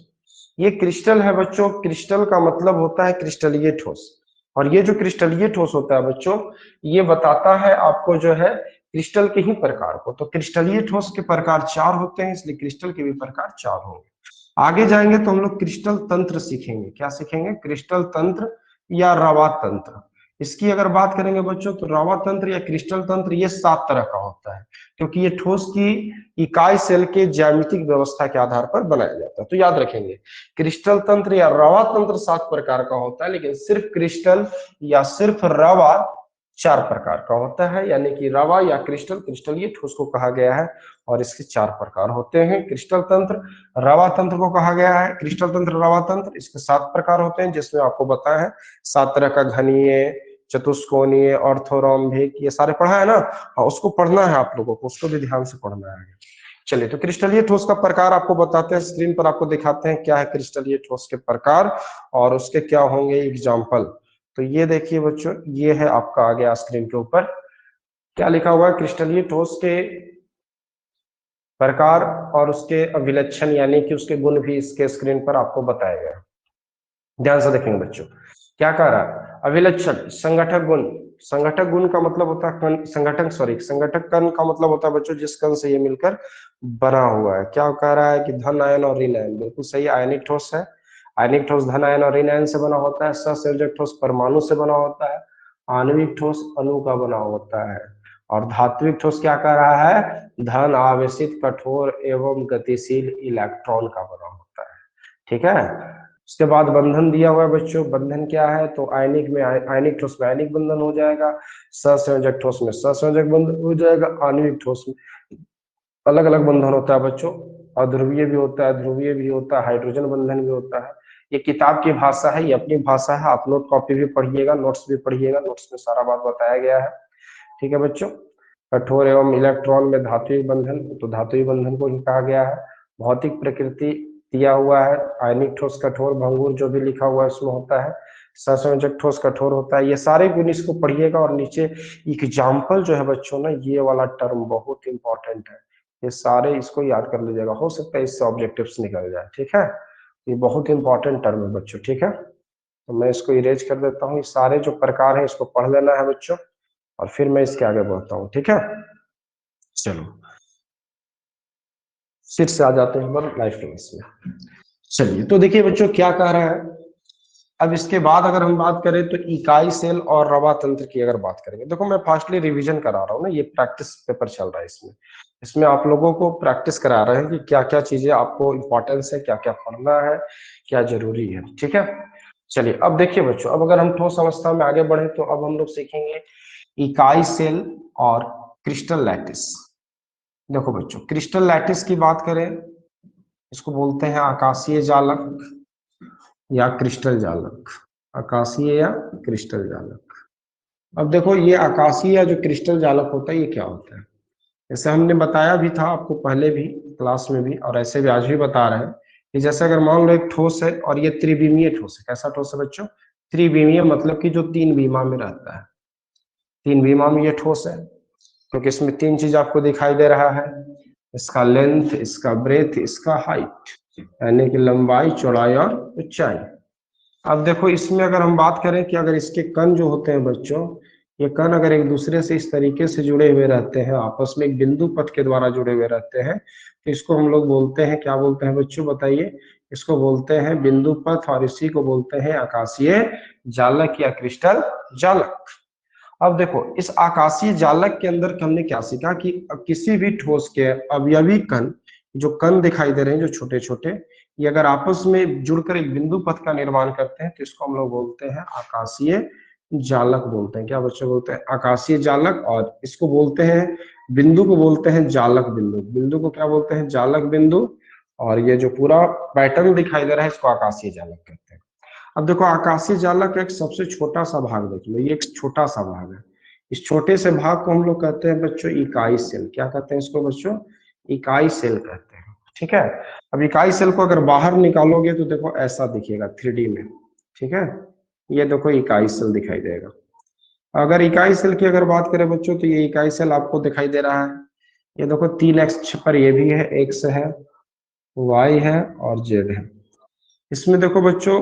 ये क्रिस्टल है बच्चों, क्रिस्टल का मतलब होता है क्रिस्टलीय ठोस। और ये जो क्रिस्टलीय ठोस होता है बच्चों, ये बताता है आपको जो है क्रिस्टल के ही प्रकार को। तो क्रिस्टलीय ठोस के प्रकार 4 होते हैं, इसलिए क्रिस्टल के भी प्रकार 4 होंगे। आगे जाएंगे तो हम लोग क्रिस्टल तंत्र सीखेंगे। क्या सीखेंगे? क्रिस्टल तंत्र या रवा तंत्र। इसकी अगर बात करेंगे बच्चों, तो रवा तंत्र या क्रिस्टल तंत्र ये 7 तरह का होता है, क्योंकि ये ठोस की इकाई सेल के ज्यामितिक व्यवस्था के आधार पर बनाया जाता है। तो याद रखेंगे क्रिस्टल तंत्र या रवा तंत्र 7 प्रकार का होता है, लेकिन सिर्फ क्रिस्टल या सिर्फ रवा 4 प्रकार का होता है। यानी कि रवा या क्रिस्टल, क्रिस्टलीय ठोस को कहा गया है, और इसके 4 प्रकार होते हैं। क्रिस्टल तंत्र रवा तंत्र को कहा गया है, क्रिस्टल तंत्र रवा तंत्र, इसके 7 प्रकार होते हैं, जिसमें आपको बताया है 7 तरह का घनीय, चतुष्कोणीय, ऑर्थोरॉम्बिक, ये सारे पढ़ा है ना। हाँ, उसको पढ़ना है आप लोगों को, उसको भी ध्यान से पढ़ना है। चलिए, तो क्रिस्टलीय ठोस का प्रकार आपको बताते हैं, स्क्रीन पर आपको दिखाते हैं क्या है क्रिस्टलीय ठोस के प्रकार और उसके क्या होंगे एग्जाम्पल। तो ये देखिए बच्चों, ये है आपका आ गया स्क्रीन के ऊपर क्या लिखा हुआ है, क्रिस्टलीय ठोस के प्रकार और उसके अभिलक्षण, यानी कि उसके गुण भी इसके स्क्रीन पर आपको बताया गया। ध्यान से देखेंगे बच्चों, क्या कह रहा है? अभिलक्षण संगठक गुण। संगठक गुण का मतलब होता है कण, संगठक कण का मतलब होता है बच्चों जिस कण से ये मिलकर बना हुआ है। क्या कह रहा है कि धन आयन और ऋण आयन, बिल्कुल सही, आयनिक ठोस है। आयनिक ठोस धन आयन और ऋण आयन से बना होता है। सहसंयोजक ठोस परमाणु से बना होता है। आणविक ठोस अणु का बना होता है। और धात्विक ठोस क्या कह रहा है? धन आवेशित कठोर एवं गतिशील इलेक्ट्रॉन का बना होता है। ठीक है। उसके बाद बंधन दिया हुआ है बच्चों, बंधन क्या है? तो आयनिक में आयनिक ठोस में आयनिक बंधन हो जाएगा, सहसंयोजक ठोस में सहसंयोजक बंधन हो जाएगा, आणविक ठोस में अलग अलग बंधन होता है बच्चों। अध्रुवीय भी होता है, ध्रुवीय भी होता है, हाइड्रोजन बंधन भी होता है। ये किताब की भाषा है, ये अपनी भाषा है। आप नोट कॉपी भी पढ़िएगा, नोट्स भी पढ़िएगा, नोट्स में सारा बात बताया गया है। ठीक है बच्चों। कठोर एवं इलेक्ट्रॉन में धात्विक बंधन, तो धात्विक बंधन को ही कहा गया है। भौतिक प्रकृति दिया हुआ है, आयनिक ठोस कठोर भंगुर जो भी लिखा हुआ है उसमें होता है। सहसंयोजक ठोस कठोर होता है। ये सारे गुण इसको पढ़िएगा। और नीचे एग्जाम्पल जो है बच्चों ना, ये वाला टर्म बहुत इंपॉर्टेंट है, ये सारे इसको याद कर लीजिएगा, हो सकता है इससे ऑब्जेक्टिव्स निकल जाए। ठीक है, ये बहुत इंपॉर्टेंट टर्म है बच्चों। ठीक है, तो मैं इसको इरेज कर देता हूँ। ये सारे जो प्रकार हैं इसको पढ़ लेना है बच्चों, और फिर मैं इसके आगे बढ़ता हूँ। ठीक है, चलो फिर से आ जाते हैं हम लाइफ क्लास में। चलिए, तो देखिए बच्चों क्या कह रहा है। अब इसके बाद अगर हम बात करें तो इकाई सेल और रवा तंत्र की अगर बात करेंगे, देखो मैं फास्टली रिवीजन करा रहा हूँ ना, ये प्रैक्टिस पेपर चल रहा है। इसमें इसमें आप लोगों को प्रैक्टिस करा रहे हैं कि क्या क्या चीजें आपको इंपॉर्टेंस है, क्या क्या पढ़ना है, क्या जरूरी है। ठीक है, चलिए अब देखिए बच्चों, अब अगर हम ठोस अवस्था में आगे बढ़े तो अब हम लोग सीखेंगे इकाई सेल और क्रिस्टल लैटिस। देखो बच्चों, क्रिस्टल लैटिस की बात करें, इसको बोलते हैं आकाशीय जालक या क्रिस्टल जालक। आकाशीय या क्रिस्टल जालक। अब देखो, ये आकाशीय या जो क्रिस्टल जालक होता है ये क्या होता है। जैसे हमने बताया भी था आपको पहले भी क्लास में भी, और ऐसे भी आज भी बता रहे हैं कि जैसे अगर मान लो एक ठोस है और ये त्रिविमीय ठोस है। कैसा ठोस है बच्चों? त्रिविमीय, मतलब कि जो तीन बीमा में रहता है। तीन बीमा में ये ठोस है, क्योंकि इसमें तीन चीज आपको दिखाई दे रहा है, इसका लेंथ, इसका ब्रेथ, इसका हाइट, यानी कि लंबाई, चौड़ाई और ऊंचाई। अब देखो, इसमें अगर हम बात करें कि अगर इसके कण जो होते हैं बच्चों, ये कण अगर एक दूसरे से इस तरीके से जुड़े हुए रहते हैं, आपस में एक बिंदु पथ के द्वारा जुड़े हुए रहते हैं, तो इसको हम लोग बोलते हैं, क्या बोलते हैं बच्चों बताइए? इसको बोलते हैं बिंदु पथ, और इसी को बोलते हैं आकाशीय जालक या क्रिस्टल जालक। अब देखो, इस आकाशीय जालक के अंदर हमने क्या सीखा कि किसी भी ठोस के अवयवी कण, जो कण दिखाई दे रहे हैं जो छोटे छोटे, ये अगर आपस में जुड़कर एक बिंदु पथ का निर्माण करते हैं तो इसको हम लोग बोलते हैं आकाशीय जालक बोलते हैं। क्या बच्चे बोलते हैं? आकाशीय जालक। और इसको बोलते हैं, बिंदु को बोलते हैं जालक बिंदु। बिंदु को क्या बोलते हैं? जालक बिंदु। और ये जो पूरा पैटर्न दिखाई दे रहा है इसको आकाशीय जालक कहते हैं। अब देखो, आकाशीय जालक एक सबसे छोटा सा भाग, देख लो ये एक छोटा सा भाग है। इस छोटे से भाग को हम लोग कहते हैं बच्चों इकाई सेल। क्या कहते हैं इसको बच्चों? इकाई सेल कहते हैं। ठीक है, अब इकाई सेल को अगर बाहर निकालोगे तो देखो ऐसा दिखेगा 3D में। ठीक है, ये देखो इकाई सेल दिखाई देगा। अगर इकाई सेल की अगर बात करें बच्चों, तो ये इकाई सेल आपको दिखाई दे रहा है। ये देखो 3 अक्ष पर ये भी है, एक्स है, वाई है और जेड है। इसमें देखो बच्चों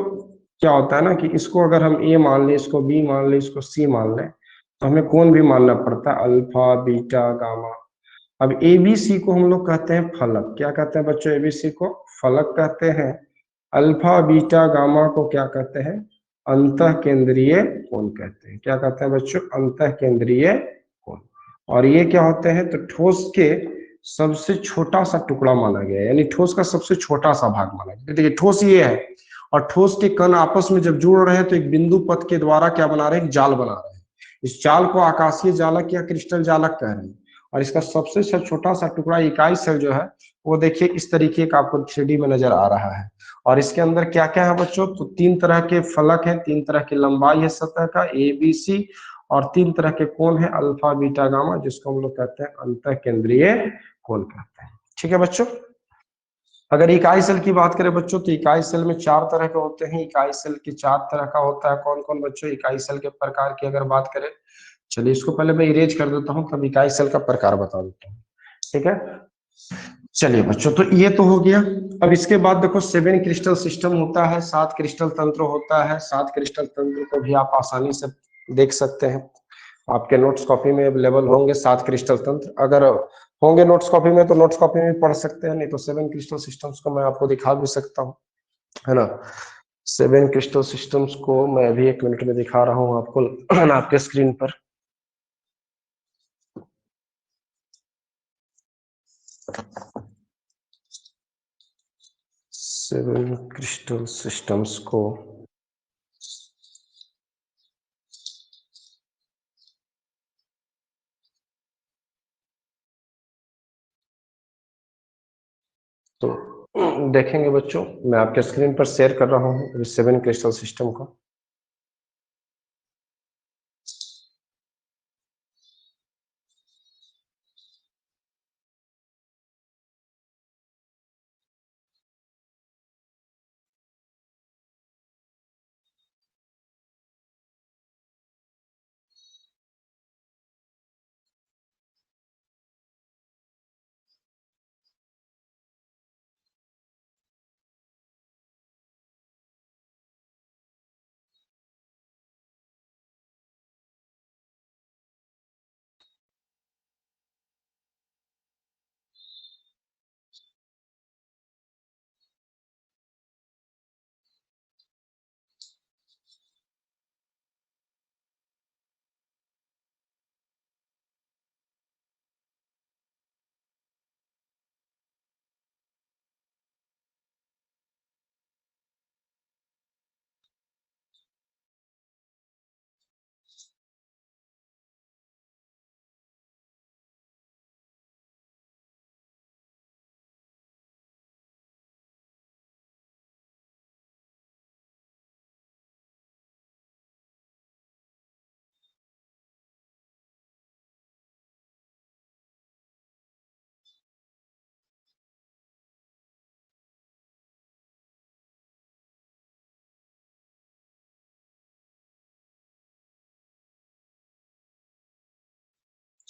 क्या होता है ना कि इसको अगर हम ए मान लें, इसको बी मान लें, इसको सी मान लें, तो हमें कौन भी मानना पड़ता है? Alpha, beta, gamma. अब एबीसी को हम लोग कहते हैं फलक। क्या कहते हैं बच्चों? एबीसी को फलक कहते हैं। अल्फा, बीटा, गामा को क्या कहते हैं? अंतः केंद्रीय कोण कहते हैं। क्या कहते हैं बच्चों? अंतः केंद्रीय कोण। और ये क्या होते हैं? तो ठोस के सबसे छोटा सा टुकड़ा माना गया है, यानी ठोस का सबसे छोटा सा भाग माना गया। देखिए ठोस ये है, और ठोस के कण आपस में जब जुड़ रहे हैं तो एक बिंदु पथ के द्वारा क्या बना रहे हैं? एक जाल बना रहे हैं। इस जाल को आकाशीय जालक या क्रिस्टल जालक कह रहे हैं। और इसका सबसे छोटा सा टुकड़ा इकाई सेल जो है, वो देखिए इस तरीके का आपको 3D में नजर आ रहा है। और इसके अंदर क्या क्या है बच्चों? तो 3 तरह के फलक हैं, 3 तरह की लंबाई है सतह का, ए बी सी, और 3 तरह के कोण है, अल्फा, बीटा, गामा, जिसको हम लोग कहते हैं अंतः केंद्रीय कोण कहते हैं। ठीक है बच्चों, अगर इकाई सेल की बात करें बच्चों, तो इकाई सेल में 4 तरह के होते हैं। इकाई सेल की 4 तरह का होता है। कौन कौन बच्चों? इकाई सेल के प्रकार की अगर बात करें, चलिए इसको पहले मैं इरेज कर देता हूँ, तब इकाई सेल का प्रकार बता देता हूँ। ठीक है, चलिए बच्चों, तो ये तो हो गया। अब इसके बाद देखो 7 क्रिस्टल सिस्टम होता है, 7 क्रिस्टल तंत्र होता है। 7 क्रिस्टल तंत्र को भी आप आसानी से देख सकते हैं, आपके नोट्स कॉपी में अवेलेबल होंगे 7 क्रिस्टल तंत्र। अगर होंगे नोट्स कॉपी में तो नोट्स कॉपी में पढ़ सकते हैं, नहीं तो 7 क्रिस्टल सिस्टम्स को मैं आपको दिखा भी सकता हूँ, है ना। 7 क्रिस्टल सिस्टम्स को मैं अभी 1 मिनट में दिखा रहा हूँ आपको आपके स्क्रीन पर। सेवन क्रिस्टल सिस्टम्स को तो देखेंगे बच्चों, मैं आपके स्क्रीन पर शेयर कर रहा हूँ 7 क्रिस्टल सिस्टम को।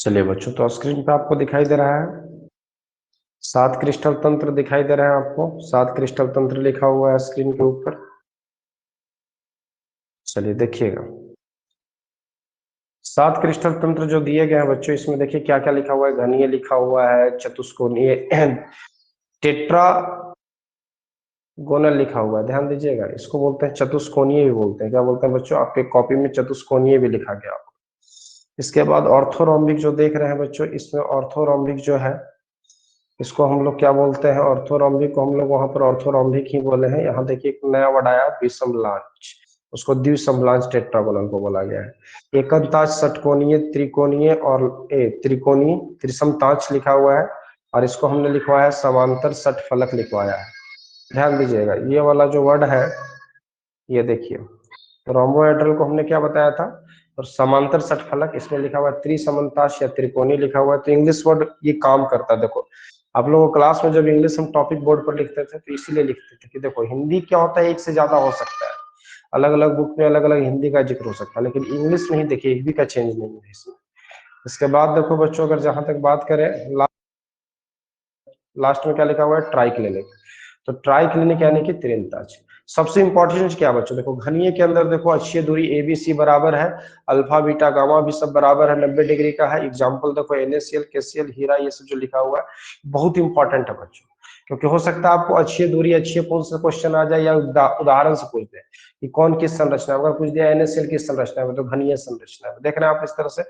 चलिए बच्चों, तो स्क्रीन पे आपको दिखाई दे रहा है 7 क्रिस्टल तंत्र दिखाई दे रहे हैं आपको। 7 क्रिस्टल तंत्र लिखा हुआ है स्क्रीन के ऊपर। चलिए देखिएगा, 7 क्रिस्टल तंत्र जो दिए गए हैं बच्चों, इसमें देखिए क्या क्या लिखा हुआ है। घनीय लिखा हुआ है, चतुष्कोणीय, टेट्रा गोनल लिखा हुआ है। ध्यान दीजिएगा, इसको बोलते हैं चतुष्कोणीय भी बोलते हैं। क्या बोलते हैं बच्चों? आपके कॉपी में चतुष्कोणीय भी लिखा गया। इसके बाद ऑर्थोरोम्बिक जो देख रहे हैं बच्चों, इसमें ऑर्थोरोम्बिक जो है इसको हम लोग क्या बोलते हैं? ऑर्थोरोम्बिक को हम लोग वहां पर ऑर्थोरोम्बिक ही बोले हैं। यहाँ देखिए एक नया वर्ड आया, विषमलांच, उसको द्विसमलांच टेट्रागोनल को बोला गया है। एकंताज षटकोणीय, त्रिकोणीय और त्रिकोणीय त्रिसमतांच लिखा हुआ है, और इसको हमने लिखवाया है समांतर षटफलक लिखवाया है। ध्यान दीजिएगा, ये वाला जो वर्ड है, ये देखिए, रोम्बोहेड्रल को हमने क्या बताया था? और समांतर षटफलक, इसमें लिखा हुआ है त्रिसमतांश या त्रिकोणीय लिखा हुआ है। तो इंग्लिश वर्ड ये काम करता है। देखो, आप लोगों को क्लास में जब इंग्लिश हम टॉपिक बोर्ड पर लिखते थे तो इसीलिए लिखते थे कि देखो हिंदी क्या होता है, एक से ज्यादा हो सकता है, अलग अलग बुक में अलग अलग हिंदी का जिक्र हो सकता है, लेकिन इंग्लिश में ही देखिए एक भी का चेंज नहीं है इसमें। इसके बाद देखो बच्चों, अगर जहां तक बात करें, लास्ट में क्या लिखा हुआ है? ट्राइक्लिनिक। तो ट्राइक्लिनिक यानी कि त्रिंताज। सबसे इंपॉर्टेंट क्या बच्चों? देखो घनीय के अंदर देखो अक्षीय दूरी ए बी सी बराबर है, अल्फा बीटा गामा भी सब बराबर है, 90 डिग्री का है। एग्जाम्पल देखो NaCl, KCl, हीरा, ये सब जो लिखा हुआ है बहुत इंपॉर्टेंट है बच्चों, क्योंकि हो सकता है आपको अक्षीय दूरी, अक्षीय कोण से क्वेश्चन आ जाए, या उदाहरण से पूछ दे कि कौन किस संरचना में। अगर पूछ दिया NaCl किस संरचना में, तो घनीय संरचना में। देख रहे हैं आप इस तरह से।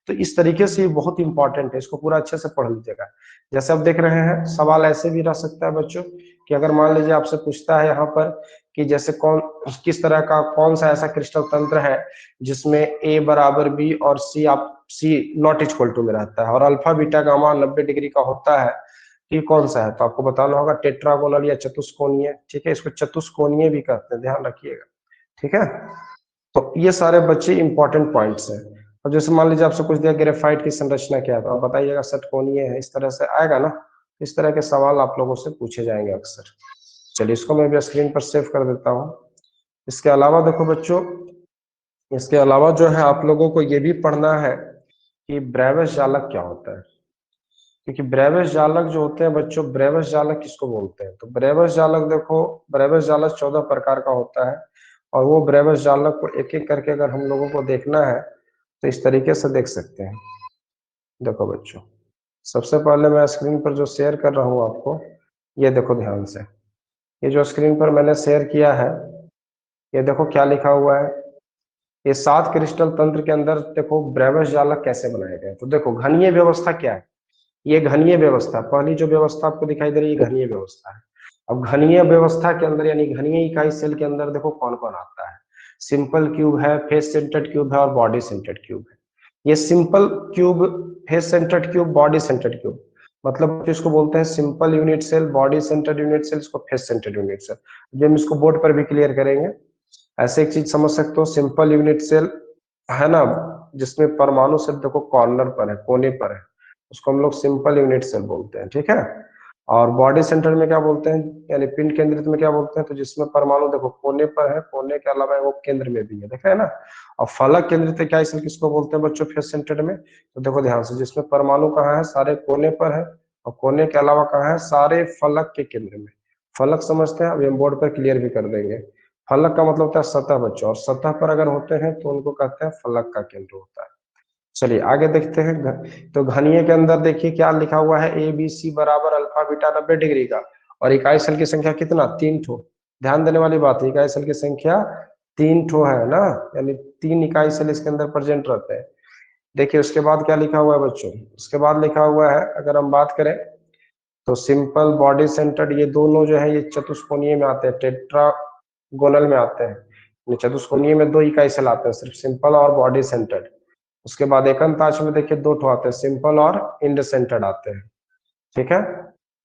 तो इस तरीके से ये बहुत इंपॉर्टेंट है, इसको पूरा अच्छे से पढ़ लीजिएगा। जैसे आप देख रहे हैं, सवाल ऐसे भी रह सकता है बच्चों कि अगर मान लीजिए आपसे पूछता है यहाँ पर कि जैसे कौन, किस तरह का, कौन सा ऐसा क्रिस्टल तंत्र है जिसमें ए बराबर बी और सी, आप सी नॉट इक्वल टू में रहता है और अल्फा बीटा गामा 90 डिग्री का होता है, ये कौन सा है? तो आपको बताना होगा टेट्रागोनल या चतुष्कोणीय। ठीक है, इसको चतुष्कोणीय भी कहते हैं, ध्यान रखिएगा। ठीक है, तो ये सारे बच्चे इंपॉर्टेंट पॉइंट्स हैं। और जैसे मान लीजिए आपसे कुछ दिया ग्रेफाइट की संरचना क्या है, तो आप बताइएगा षटकोणीय है, इस तरह से आएगा ना। इस तरह के सवाल आप लोगों से पूछे जाएंगे अक्सर। चलिए, इसको मैं भी स्क्रीन पर सेव कर देता हूँ। इसके अलावा देखो बच्चों, इसके अलावा जो है आप लोगों को ये भी पढ़ना है कि ब्रेविस जालक क्या होता है। क्योंकि ब्रेविस जालक जो होते हैं बच्चों, ब्रेविस जालक किसको बोलते हैं? तो ब्रेविस जालक देखो, ब्रेविस जालक 14 प्रकार का होता है, और वो ब्रेविस जालक को एक एक करके अगर हम लोगों को देखना है तो इस तरीके से देख सकते हैं। देखो बच्चों, सबसे पहले मैं स्क्रीन पर जो शेयर कर रहा हूँ आपको, ये देखो ध्यान से। ये जो स्क्रीन पर मैंने शेयर किया है, ये देखो क्या लिखा हुआ है। ये 7 क्रिस्टल तंत्र के अंदर देखो ब्रेविस जालक कैसे बनाए गए। तो देखो घनीय व्यवस्था क्या है, ये घनीय व्यवस्था, पहली जो व्यवस्था आपको दिखाई दे रही है घनीय व्यवस्था है। अब घनीय व्यवस्था के अंदर यानी घनीय इकाई सेल के अंदर देखो कौन कौन आता है। सिंपल क्यूब है, फेस सेंटर्ड क्यूब है और बॉडी सेंटर्ड क्यूब है। ये simple cube, face centred cube, body centred cube, मतलब इसको बोलते हैं simple unit cell, body centred unit cell, इसको फेस सेंटर्ड यूनिट सेल। जो हम इसको बोर्ड पर भी क्लियर करेंगे। ऐसे एक चीज समझ सकते हो, सिंपल यूनिट सेल है ना, जिसमें परमाणु सिर्फ देखो कॉर्नर पर है, कोने पर है, उसको हम लोग सिंपल यूनिट सेल बोलते हैं। ठीक है, और बॉडी सेंटर में क्या बोलते हैं, यानी पिंड केंद्रित में क्या बोलते हैं? तो जिसमें परमाणु देखो कोने पर है, कोने के अलावा वो केंद्र में भी है, देख रहे हैं ना। और फलक केंद्रित इकाई सेल किसको बोलते हैं बच्चों? फेस सेंटर्ड में। तो देखो ध्यान से, जिसमें परमाणु कहाँ है? सारे कोने पर है, और कोने के अलावा कहाँ है? सारे फलक के केंद्र में। फलक समझते हैं, अभी हम बोर्ड पर क्लियर भी कर देंगे। फलक का मतलब होता है सतह बच्चों, और सतह पर अगर होते हैं तो उनको कहते हैं फलक का केंद्र होता है। चलिए आगे देखते हैं। तो घनीय के अंदर देखिए क्या लिखा हुआ है, ए बी सी बराबर अल्फा बीटा 90 डिग्री का, और इकाई सेल की संख्या कितना? 3 ठो। ध्यान देने वाली बात है, इकाई सेल की संख्या 3 ठो है ना, यानी 3 इकाई सेल इसके अंदर प्रेजेंट रहते हैं। देखिए उसके बाद क्या लिखा हुआ है बच्चों, उसके बाद लिखा हुआ है, अगर हम बात करें तो सिंपल, बॉडी सेंटर्ड, ये दोनों जो है ये चतुष्कोणीय में आते हैं, टेट्रागोनल में आते हैं। चतुष्कोणीय में 2 इकाई सेल आते हैं, सिर्फ सिंपल और बॉडी सेंटर्ड। उसके बाद एकंताक्ष में देखिए 2 ठो आते हैं, सिंपल और इंड सेंटर्ड आते हैं। ठीक है,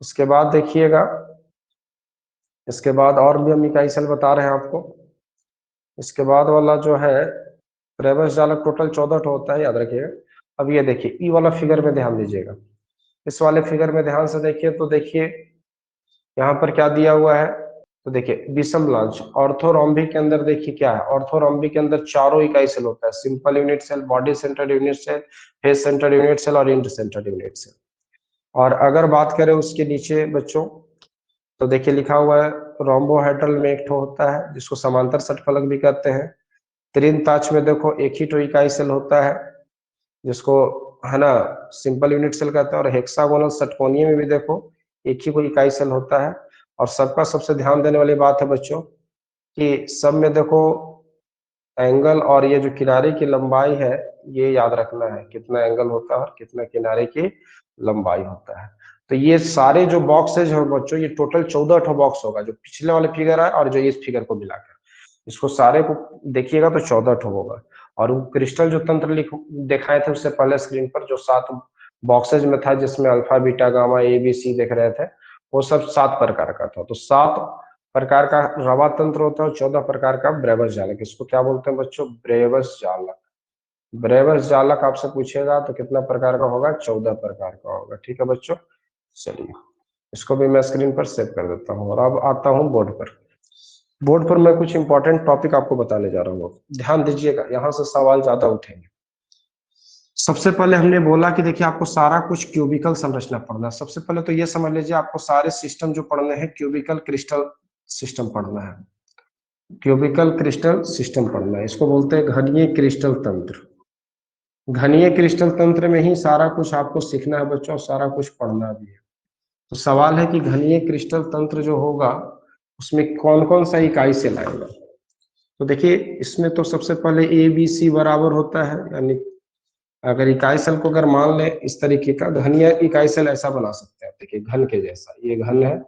उसके बाद देखिएगा, इसके बाद और भी हम इकाई सेल बता रहे हैं आपको। इसके बाद वाला जो है ब्रेविस जालक टोटल 14 ठो होता है, याद रखिएगा। अब ये देखिए ई वाला फिगर में ध्यान दीजिएगा। इस वाले फिगर में ध्यान से देखिए, तो देखिए यहाँ पर क्या दिया हुआ है, तो देखिए विषम लांच ऑर्थोरोम्बिक के अंदर देखिए क्या है, ऑर्थोरोम्बिक के अंदर चारों इकाई सेल होता है, simple unit cell, body centred unit cell, face centred unit cell और इंटर सेंटर्ड यूनिट सेल। और अगर बात करें उसके नीचे बच्चों, तो देखिए लिखा हुआ है रोम्बोहेड्रल में एक ठो होता है जिसको समांतर षटफलक भी कहते हैं। त्रिनताक्ष में देखो एक ही ठो इकाई सेल होता है जिसको है ना सिंपल यूनिट सेल कहते हैं। और हेक्सागोनल षटकोणीय में भी देखो एक ही कोई इकाई सेल होता है। और सबका सबसे ध्यान देने वाली बात है बच्चों कि सब में देखो एंगल और ये जो किनारे की लंबाई है ये याद रखना है, कितना एंगल होता है और कितना किनारे की लंबाई होता है। तो ये सारे जो बॉक्सेज है बच्चों, ये टोटल 14 ठो बॉक्स होगा, जो पिछले वाले फिगर है और जो इस फिगर को मिलाकर, इसको सारे को देखिएगा तो 14 ठो होगा। और वो क्रिस्टल जो तंत्र दिखाए थे उससे पहले स्क्रीन पर, जो 7 बॉक्सेज में था जिसमें alpha beta gamma A B C देख रहे थे, वो सब 7 प्रकार का था। तो 7 प्रकार का रवा तंत्र होता है और 14 प्रकार का ब्रेवस जालक। इसको क्या बोलते हैं बच्चों? ब्रेवस जालक। ब्रेवस जालक आपसे पूछेगा तो कितना प्रकार का होगा? 14 प्रकार का होगा। ठीक है बच्चों, चलिए इसको भी मैं स्क्रीन पर सेव कर देता हूँ। और अब आता हूँ बोर्ड पर। बोर्ड पर मैं कुछ इंपॉर्टेंट टॉपिक आपको बताने जा रहा हूँ, ध्यान दीजिएगा, यहाँ से सवाल ज्यादा उठेंगे। सबसे पहले हमने बोला कि देखिए आपको सारा कुछ क्यूबिकल संरचना पढ़ना है। सबसे पहले तो ये समझ लीजिए आपको सारे सिस्टम जो पढ़ने हैं क्यूबिकल क्रिस्टल सिस्टम पढ़ना है। क्यूबिकल क्रिस्टल सिस्टम पढ़ना है, इसको बोलते हैं घनीय क्रिस्टल तंत्र। घनीय क्रिस्टल तंत्र में ही सारा कुछ आपको सीखना है बच्चों, सारा कुछ पढ़ना भी है। तो सवाल है कि घनीय क्रिस्टल तंत्र जो होगा उसमें कौन कौन सा इकाई सेल आएगा। तो देखिए इसमें तो सबसे पहले ए बी सी बराबर होता है, यानी अगर इकाई सेल को अगर मान ले इस तरीके का घनीय इकाई सेल ऐसा बना सकते हैं। देखिए घन के जैसा, ये घन है,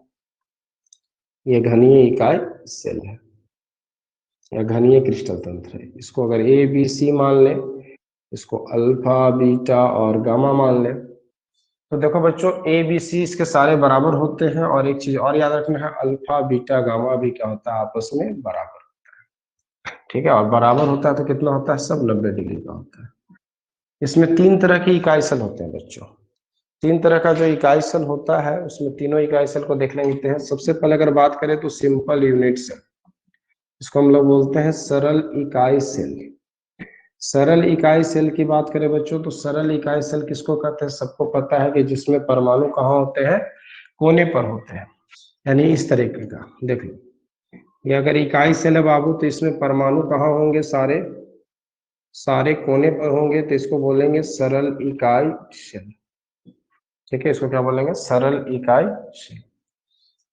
ये घनीय इकाई सेल है या घनीय क्रिस्टल तंत्र है। इसको अगर ए बी सी मान ले, इसको अल्फा बीटा और गामा मान ले, तो देखो बच्चों ए बी सी इसके सारे बराबर होते हैं। और एक चीज और याद रखना है, अल्फा बीटा गामा भी क्या होता है? आपस में बराबर होता है। ठीक है, और बराबर होता है तो कितना होता है? सब 90 डिग्री का होता है। इसमें 3 तरह की इकाई सेल होते हैं बच्चों। 3 तरह का जो इकाई सेल होता है उसमें तीनों इकाई सेल को देख लेते हैं। सबसे पहले अगर बात करें तो सिंपल यूनिट सेल, इसको हम लोग बोलते हैं सरल इकाई सेल। सरल इकाई सेल की बात करें बच्चों तो सरल इकाई सेल किसको कहते हैं? सबको पता है कि जिसमें परमाणु कहाँ होते हैं? कोने पर होते हैं। यानी इस तरीके का देख लो, ये अगर इकाई सेल है बाबू तो इसमें परमाणु कहाँ होंगे? सारे सारे कोने पर होंगे, तो इसको बोलेंगे सरल इकाई सेल। ठीक है, इसको क्या बोलेंगे? सरल इकाई सेल।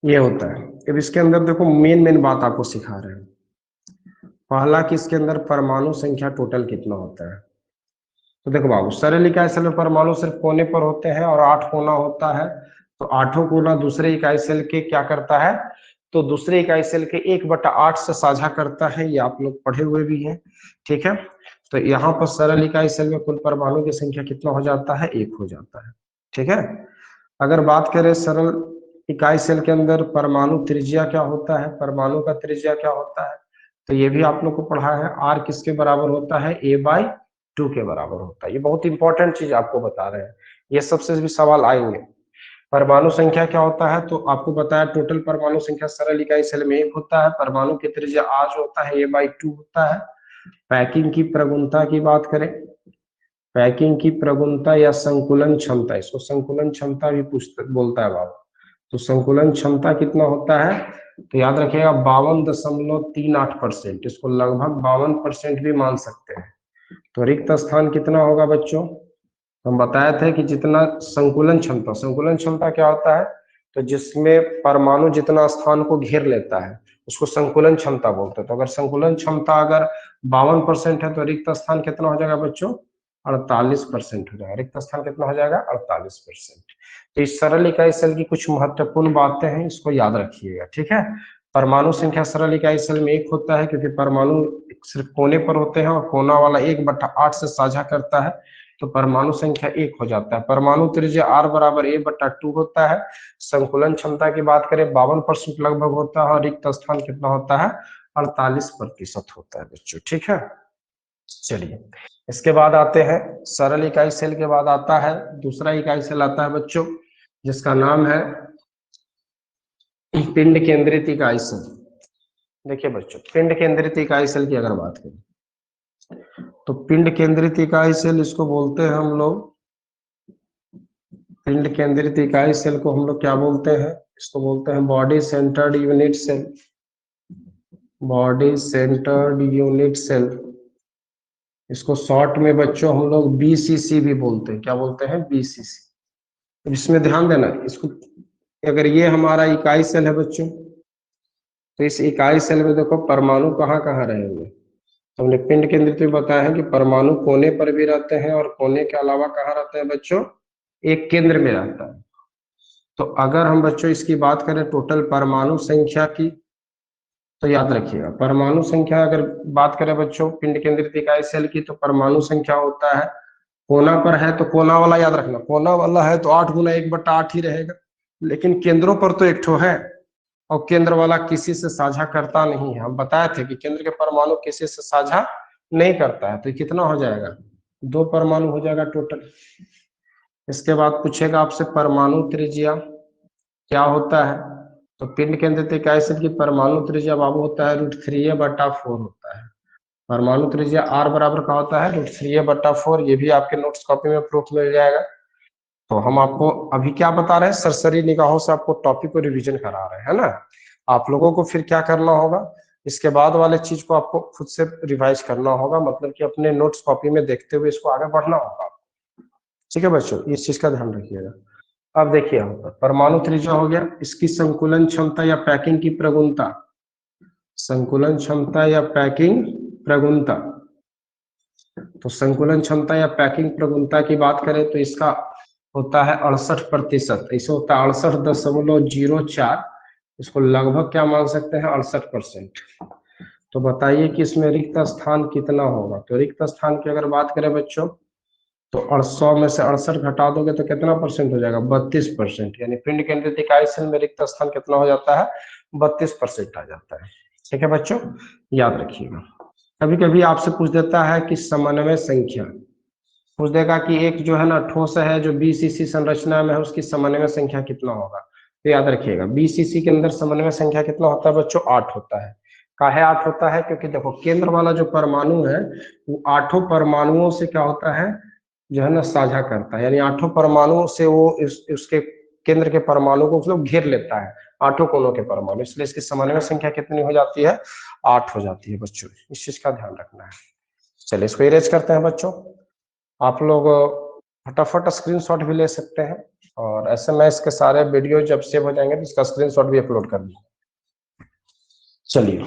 ये होता है। अब इसके अंदर देखो मेन बात आपको सिखा रहे हैं। पहला कि इसके अंदर परमाणु संख्या टोटल कितना होता है। तो देखो बाबू सरल इकाई सेल में परमाणु सिर्फ कोने पर होते हैं और 8 कोना होता है। तो 8 कोना दूसरे इकाई सेल के क्या करता है? तो दूसरे इकाई सेल के 1/8 से साझा करता है। ये आप लोग पढ़े हुए भी हैं। ठीक है, तो यहाँ पर सरल इकाई सेल में कुल परमाणु की संख्या कितना हो जाता है? 1 हो जाता है। ठीक है, अगर बात करें सरल इकाई सेल के अंदर परमाणु त्रिज्या क्या होता है? परमाणु का त्रिज्या क्या होता है? तो ये भी आप लोग को पढ़ा है। आर किसके बराबर होता है? a/2 के बराबर होता है। ये बहुत इंपॉर्टेंट चीज आपको बता रहे हैं, ये सबसे भी सवाल आएंगे। परमाणु संख्या क्या होता है? तो आपको बताया टोटल परमाणु संख्या सरल इकाई सेल में 1 होता है। परमाणु की त्रिज्या r जो होता है a/2 होता है। पैकिंग की प्रगुणता की बात करें, पैकिंग की प्रगुणता या संकुलन क्षमता, इसको संकुलन क्षमता भी बोलता है बाबू। तो संकुलन क्षमता कितना होता है? तो याद रखिएगा 52.38%, इसको लगभग 52% भी मान सकते हैं। तो रिक्त स्थान कितना होगा बच्चों? हम बताए थे कि जितना संकुलन क्षमता क्या होता है? तो जिसमें परमाणु जितना स्थान को घेर लेता है उसको संकुलन क्षमता बोलते हैं। तो अगर संकुलन क्षमता अगर 52% है तो रिक्त स्थान कितना हो जाएगा बच्चों? 48% हो जाएगा। रिक्त स्थान कितना हो जाएगा? 48%। तो इस सरल इकाई सेल की कुछ महत्वपूर्ण बातें हैं, इसको याद रखिएगा। ठीक है, परमाणु संख्या सरल इकाई सेल में 1 होता है क्योंकि परमाणु सिर्फ कोने पर होते हैं और कोना वाला 1/8 से साझा करता है, तो परमाणु संख्या 1 हो जाता है। परमाणु त्रिज्या r बराबर a/2 होता है। संकुलन क्षमता की बात करें 52% लगभग होता है और रिक्त स्थान कितना होता है? 48% होता है बच्चों। ठीक है, चलिए इसके बाद आते हैं सरल इकाई सेल के बाद आता है दूसरा इकाई सेल आता है बच्चों जिसका नाम है पिंड केंद्रित इकाई सेल। देखिए बच्चों, पिंड केंद्रित इकाई सेल की अगर बात करें तो पिंड केंद्रित इकाई सेल इसको बोलते हैं हम लोग, पिंड केंद्रित इकाई सेल को हम लोग क्या बोलते हैं, इसको बोलते हैं body centred unit cell, body centred unit cell. इसको शॉर्ट में बच्चों हम लोग बीसीसी भी बोलते हैं। क्या बोलते हैं? बीसीसी। इसमें ध्यान देना, इसको अगर ये हमारा इकाई सेल है बच्चों, तो इस इकाई सेल में देखो परमाणु कहाँ कहाँ रहेंगे। तो हमने पिंड केंद्रित में बताया है कि परमाणु कोने पर भी रहते हैं और कोने के अलावा कहाँ रहते हैं बच्चों? एक केंद्र में रहता है। तो अगर हम बच्चों इसकी बात करें टोटल परमाणु संख्या की, तो याद रखिएगा परमाणु संख्या अगर बात करें बच्चों पिंड केंद्रित इकाई सेल की, तो परमाणु संख्या होता है, कोना पर है तो कोना वाला याद रखना, कोना वाला है तो 8 गुना 1/8 ही रहेगा, लेकिन केंद्रों पर तो एक ठो है और केंद्र वाला किसी से साझा करता नहीं है। हम बताए थे कि केंद्र के परमाणु किसी से साझा नहीं करता है, तो कितना हो जाएगा? 2 परमाणु हो जाएगा टोटल। इसके बाद पूछेगा आपसे परमाणु त्रिज्या क्या होता है, तो पिंड केंद्रित इकाई सेल की परमाणु त्रिज्या बाबू होता है √3a/4 होता है। परमाणु त्रिज्या r बराबर का होता है √3a/4। ये भी आपके नोट्स कॉपी में प्रूफ मिल जाएगा। तो हम आपको अभी क्या बता रहे हैं, सरसरी निगाहों से आपको टॉपिक को रिवीजन करा रहे हैं, है ना। आप लोगों को फिर क्या करना होगा, इसके बाद वाले चीज को आपको खुद से रिवाइज करना होगा, मतलब कि अपने नोट्स कॉपी में देखते हुए इसको आगे बढ़ना होगा। ठीक है बच्चों, इस चीज का ध्यान रखिएगा। अब देखिए यहाँ पर परमाणु त्रिज्या हो गया, इसकी संकुलन क्षमता या पैकिंग की प्रगुणता, संकुलन क्षमता या पैकिंग प्रगुणता। तो संकुलन क्षमता या पैकिंग प्रगुणता की बात करें तो इसका होता है 68%। ऐसे होता है 68.04। इसको लगभग क्या मान सकते हैं, 68%। तो बताइए कि इसमें रिक्त स्थान कितना होगा। तो रिक्त स्थान की अगर बात करें बच्चों, तो 100 में से 68 घटा दोगे तो कितना परसेंट हो जाएगा? 32%। यानी पिंड केंद्रित इकाई सेल में रिक्त स्थान कितना हो जाता है? 32% आ जाता है। ठीक है बच्चों, याद रखिएगा। कभी कभी आपसे पूछ देता है कि समन्वय संख्या, पूछ देगा कि एक जो है ना ठोस है जो बीसीसी संरचना में है, उसकी समन्वय संख्या कितना होगा। तो याद रखिएगा बीसीसी के अंदर समन्वय संख्या कितना होता है बच्चों? 8 होता है। काहे 8 होता है? क्योंकि देखो केंद्र वाला जो परमाणु है वो 8 परमाणुओं से क्या होता है, जो है ना साझा करता है। यानी 8 परमाणुओं से वो उसके केंद्र के परमाणु को मतलब घेर लेता है, 8 कोनों के परमाणु, इसलिए इसकी समन्वय संख्या कितनी हो जाती है? 8 हो जाती है बच्चों। इस चीज का ध्यान रखना है। चलिए इसको इरेज करते हैं बच्चों। आप लोग फटाफट स्क्रीनशॉट भी ले सकते हैं, और ऐसे मैं इसके सारे वीडियो जब सेव हो जाएंगे तो इसका स्क्रीनशॉट भी अपलोड कर दूंगा। चलिए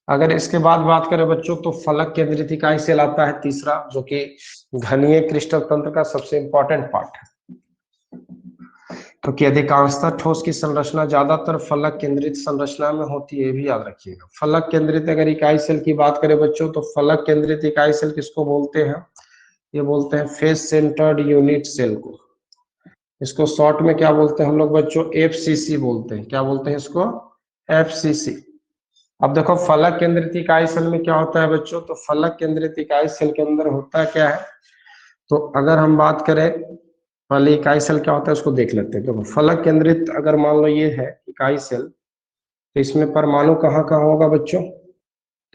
अगर इसके बाद बात करें बच्चों, तो फलक केंद्रित इकाई सेल आता है तीसरा, जो कि घनीय क्रिस्टल तंत्र का सबसे इंपॉर्टेंट पार्ट है। क्योंकि अधिकांशतः ठोस की संरचना ज्यादातर फलक केंद्रित संरचना में होती है, ये भी याद रखिएगा। फलक केंद्रित अगर इकाई सेल की बात करें बच्चों, तो फलक केंद्रित इकाई सेल किसको बोलते हैं? ये बोलते हैं फेस सेंटर्ड यूनिट सेल को। इसको शॉर्ट में क्या बोलते हैं हम लोग बच्चों? एफसीसी बोलते हैं। क्या बोलते हैं इसको? एफसीसी। अब देखो फलक केंद्रित इकाई सेल में क्या होता है बच्चों, तो फलक केंद्रित इकाई सेल के अंदर होता क्या है, तो अगर हम बात करें पहले इकाई सेल क्या होता है उसको देख लेते हैं। देखो फलक केंद्रित अगर मान लो ये है इकाई सेल, तो इसमें परमाणु कहाँ कहाँ होगा बच्चों?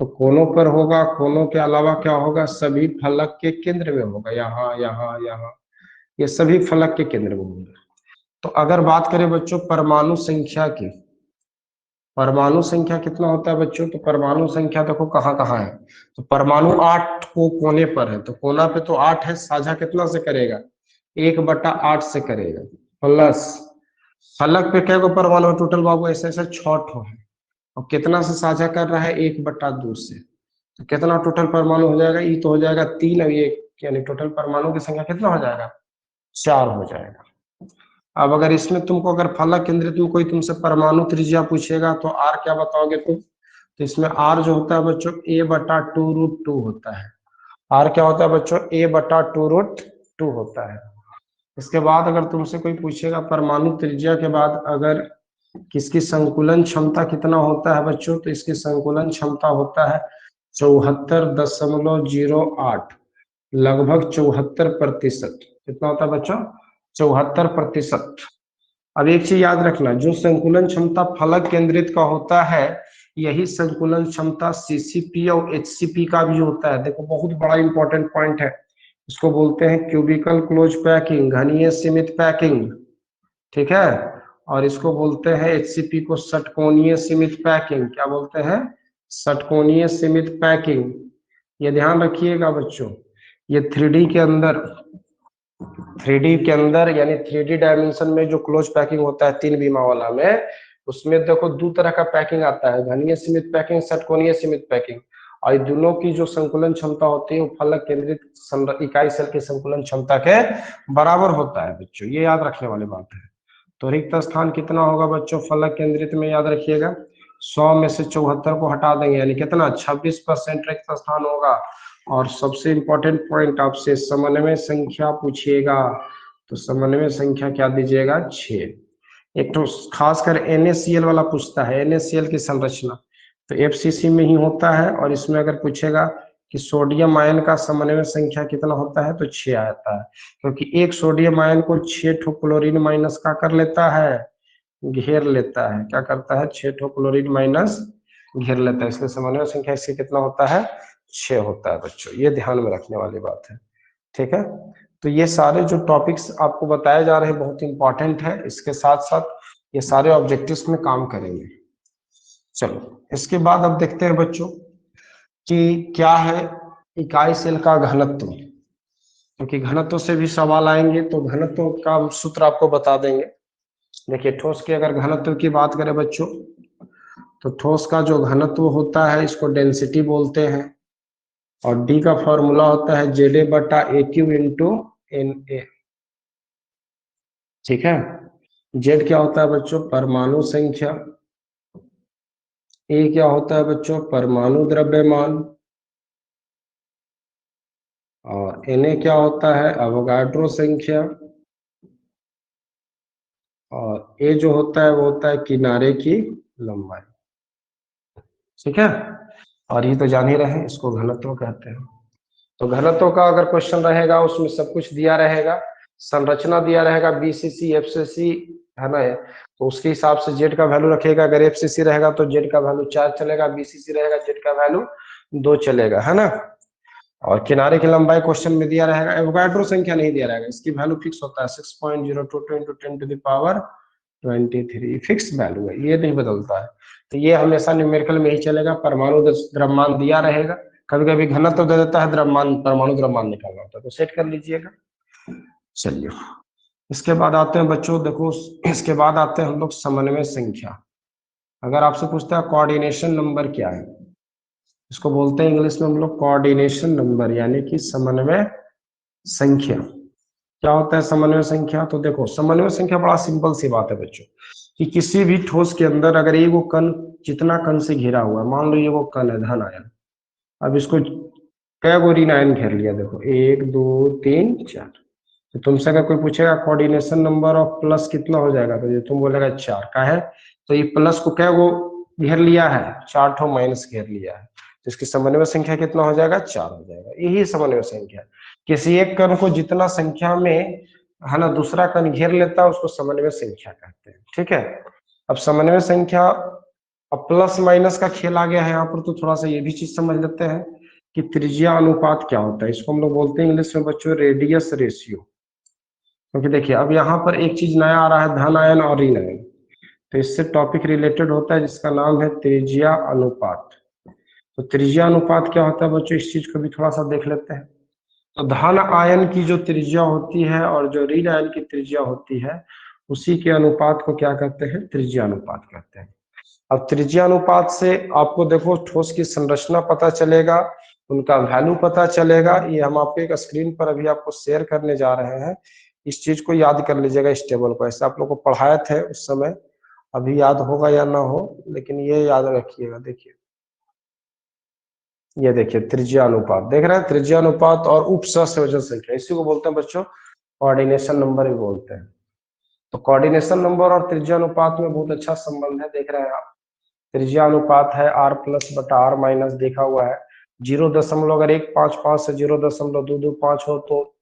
तो कोनों पर होगा, कोनों के अलावा क्या होगा? सभी फलक के केंद्र में होगा, यहाँ यहाँ यहाँ, ये सभी फलक के केंद्र में होंगे। तो अगर बात करें बच्चों परमाणु संख्या की, परमाणु संख्या कितना होता है बच्चों? तो परमाणु संख्या देखो कहाँ कहाँ है, तो परमाणु 8 को कोने पर है, तो कोना पे तो 8 है, साझा कितना से करेगा? 1/8 से करेगा, प्लस फलक पे क्या परमाणु है टोटल बाबू? ऐसे ऐसे 6 है, और कितना से साझा कर रहा है? 1/2 से। तो कितना टोटल परमाणु हो जाएगा? ये तो हो जाएगा 3 और ये, यानी टोटल परमाणु की संख्या कितना हो जाएगा? 4 हो जाएगा। अब अगर इसमें तुमको अगर फलक केंद्रित में कोई तुमसे परमाणु त्रिज्या पूछेगा तो आर क्या बताओगे तुम? तो इसमें आर जो होता है बच्चों a/2√2 होता है। आर क्या होता है बच्चों? a/2√2 होता है। इसके बाद अगर तुमसे कोई पूछेगा परमाणु त्रिज्या के बाद अगर किसकी संकुलन क्षमता कितना होता है बच्चों, तो इसकी संकुलन क्षमता होता है 74.08, लगभग 74%। कितना होता है बच्चों? 74%। अब एक चीज याद रखना, जो संकुलन क्षमता फलक केंद्रित का होता है यही संकुलन क्षमता सीसीपी और एचसीपी का भी होता है। देखो बहुत बड़ा इंपॉर्टेंट पॉइंट है, इसको बोलते हैं क्यूबिकल क्लोज पैकिंग, घनीय सीमित पैकिंग, ठीक है। और इसको बोलते हैं एचसीपी को षटकोणीय सीमित पैकिंग। क्या बोलते हैं? षटकोणीय सीमित पैकिंग। ये ध्यान रखिएगा बच्चों, ये 3D के अंदर, 3D के अंदर यानी 3D डायमेंशन में जो क्लोज पैकिंग होता है 3 बीमा वाला में, उसमें देखो दो तरह का पैकिंग आता है, घनीय सीमित पैकिंग, षटकोणीय सीमित पैकिंग। और दोनों की जो संकुलन क्षमता होती है वो फलक केंद्रित इकाई सेल की संकुलन क्षमता के बराबर होता है बच्चों, ये याद रखने वाली बात है। तो रिक्त स्थान कितना होगा बच्चों फलक केंद्रित में, याद रखिएगा 100 में से 74 को हटा देंगे यानी कितना 26% रिक्त स्थान होगा। और सबसे इंपॉर्टेंट पॉइंट आपसे समन्वय संख्या पूछिएगा, तो समन्वय संख्या क्या दीजिएगा 6। एक तो खासकर NaCl वाला पूछता है, NaCl की संरचना तो FCC में ही होता है। और इसमें अगर पूछेगा कि सोडियम आयन का समन्वय संख्या कितना होता है तो 6 आता है, क्योंकि एक सोडियम आयन को 6 ठो क्लोरीन माइनस का कर लेता है, घेर लेता है। क्या करता है? 6 ठो क्लोरीन माइनस घेर लेता है, इसलिए समन्वय संख्या इससे कितना होता है 6 होता है बच्चों, ये ध्यान में रखने वाली बात है, ठीक है। तो ये सारे जो टॉपिक्स आपको बताए जा रहे हैं बहुत इंपॉर्टेंट है, इसके साथ साथ ये सारे ऑब्जेक्टिव्स में काम करेंगे। चलो इसके बाद अब देखते हैं बच्चों कि क्या है इकाई सेल का घनत्व, क्योंकि घनत्व से भी सवाल आएंगे, तो घनत्व का सूत्र आपको बता देंगे। देखिए ठोस के अगर घनत्व की बात करें बच्चों, तो ठोस का जो घनत्व होता है इसको डेंसिटी बोलते हैं, और डी का फॉर्मूला होता है ZA बटा AQ इंटू NA, ठीक है। जेड क्या होता है बच्चों? परमाणु संख्या। ए क्या होता है बच्चों? परमाणु द्रव्यमान। और Na क्या होता है? अवोगाड्रो संख्या। और ए जो होता है वो होता है किनारे की लंबाई, ठीक है। और ये तो जान ही रहे हैं, इसको घनत्व कहते हैं। तो घनत्व का अगर क्वेश्चन रहेगा उसमें सब कुछ दिया रहेगा, संरचना दिया रहेगा BCC FCC है ना, तो उसके हिसाब से जेड का वैल्यू रखेगा। अगर FCC रहेगा तो जेड का वैल्यू 4 चलेगा, BCC रहेगा जेड का वैल्यू 2 चलेगा, है ना। और किनारे की लंबाई क्वेश्चन में दिया रहेगा, एवोगाड्रो संख्या नहीं दिया रहेगा, इसकी वैल्यू फिक्स होता है 6.022 into 10 to the power 23, fix value है, ये नहीं बदलता है। तो ये हमेशा न्यूमेरिकल में ही चलेगा। परमाणु द्रव्यमान दिया रहेगा, कभी कभी घनत्व दे देता है, द्रव्यमान परमाणु द्रव्यमान निकालना होता है, तो सेट कर लीजिएगा। चलिए इसके बाद आते हैं बच्चों, देखो इसके बाद आते हैं हम लोग समन्वय संख्या। अगर आपसे पूछता है कोऑर्डिनेशन नंबर क्या है, इसको बोलते हैं इंग्लिश में हम लोग कोऑर्डिनेशन नंबर, यानी कि समन्वय संख्या। क्या होता है समन्वय संख्या? तो देखो समन्वय संख्या बड़ा सिंपल सी बात है बच्चों, कि किसी भी ठोस के अंदर अगर ये वो कण जितना कण से घिरा हुआ है, मान लो ये वो कण है धन आयन, अब इसको कै गो ऋण आयन घेर लिया, देखो 1 2 3 4, तो तुमसे अगर कोई पूछेगा कोऑर्डिनेशन नंबर ऑफ प्लस कितना हो जाएगा, तो ये तुम बोलेगा 4 का है, तो ये प्लस को कै गो घेर लिया है? 4 ठो माइनस घेर लिया है, तो इसकी समन्वय संख्या कितना हो जाएगा? 4 हो जाएगा। यही समन्वय संख्या, किसी एक कण को जितना संख्या में है ना दूसरा कण घेर लेता है उसको समन्वय संख्या कहते हैं, ठीक है। अब समन्वय संख्या, अब प्लस माइनस का खेल आ गया है यहाँ पर, तो थोड़ा सा ये भी चीज समझ लेते हैं कि त्रिज्या अनुपात क्या होता है। इसको हम लोग बोलते हैं इंग्लिश में बच्चों रेडियस रेशियो, क्योंकि देखिए अब यहाँ पर एक चीज नया आ रहा है, धन आयन और ऋण आयन, तो इससे टॉपिक रिलेटेड होता है जिसका नाम है त्रिज्या अनुपात। तो त्रिज्या अनुपात क्या होता है बच्चों, इस चीज को भी थोड़ा सा देख लेते हैं। तो धन आयन की जो त्रिज्या होती है और जो ऋण आयन की त्रिज्या होती है, उसी के अनुपात को क्या कहते हैं? त्रिज्या अनुपात कहते हैं। अब त्रिज्या अनुपात से आपको देखो ठोस की संरचना पता चलेगा, उनका वैल्यू पता चलेगा। ये हम आपको एक स्क्रीन पर अभी आपको शेयर करने जा रहे हैं, इस चीज को याद कर लीजिएगा, इस टेबल को। ऐसे आप लोग को पढ़ाए थे उस समय, अभी याद होगा या ना हो, लेकिन ये याद रखिएगा। देखिए ये देखिए त्रिज्या अनुपात, देख रहे हैं त्रिज्या अनुपात और उप सहसंयोजन संख्या, इसी को बोलते हैं बच्चों कोऑर्डिनेशन नंबर भी बोलते हैं। तो कोऑर्डिनेशन नंबर और त्रिज्या अनुपात में बहुत अच्छा संबंध है, देख रहे हैं आप। त्रिज्या अनुपात है R प्लस बटा R माइनस, देखा हुआ है 0.155 से 0.225 हो तो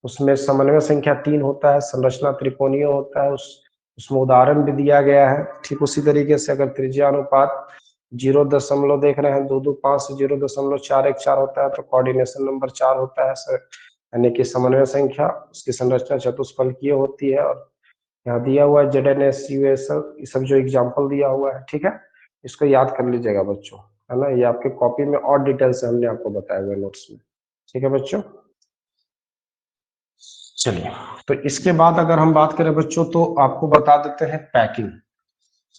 उसमें समन्वय संख्या 3 होता है, संरचना त्रिकोणीय होता है, उसमें उदाहरण भी दिया गया है। ठीक उसी तरीके से अगर त्रिज्या अनुपात जीरो दशमलव देख रहे हैं 225 से 0.414 होता है, तो कोऑर्डिनेशन नंबर 4 होता है सर, यानी कि समन्वय संख्या, उसकी संरचना चतुष्फलकीय होती है। और यहाँ दिया हुआ है ZNS USL, ये सब जो एग्जाम्पल दिया हुआ है, ठीक है, इसको याद कर लीजिएगा बच्चों, है ना। ये आपके कॉपी में और डिटेल से हमने आपको बताया हुआ नोट्स में, ठीक है बच्चों। चलिए, तो इसके बाद अगर हम बात करें बच्चों, तो आपको बता देते हैं पैकिंग।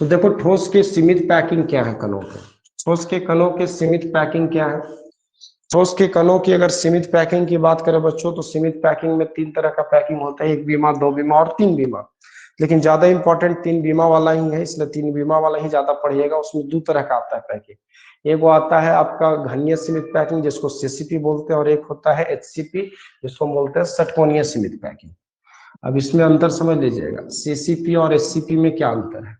तो देखो, ठोस के सीमित पैकिंग क्या है कणों के, ठोस के कणों के सीमित पैकिंग क्या है। ठोस के कणों की अगर सीमित पैकिंग की बात करें बच्चों, तो सीमित पैकिंग में 3 तरह का पैकिंग होता है, 1 बीमा, 2 बीमा और 3 बीमा। लेकिन ज्यादा इंपॉर्टेंट 3 बीमा वाला ही है, इसलिए 3 बीमा वाला ही ज्यादा पढ़िएगा। उसमें 2 तरह का आता है पैकिंग, एक वो आता है आपका घनीय सीमित पैकिंग जिसको CCP बोलते हैं, और एक होता है HCP जिसको बोलते हैं षटकोणीय सीमित पैकिंग। अब इसमें अंतर समझ लीजिएगा, CCP और SCP में क्या अंतर है।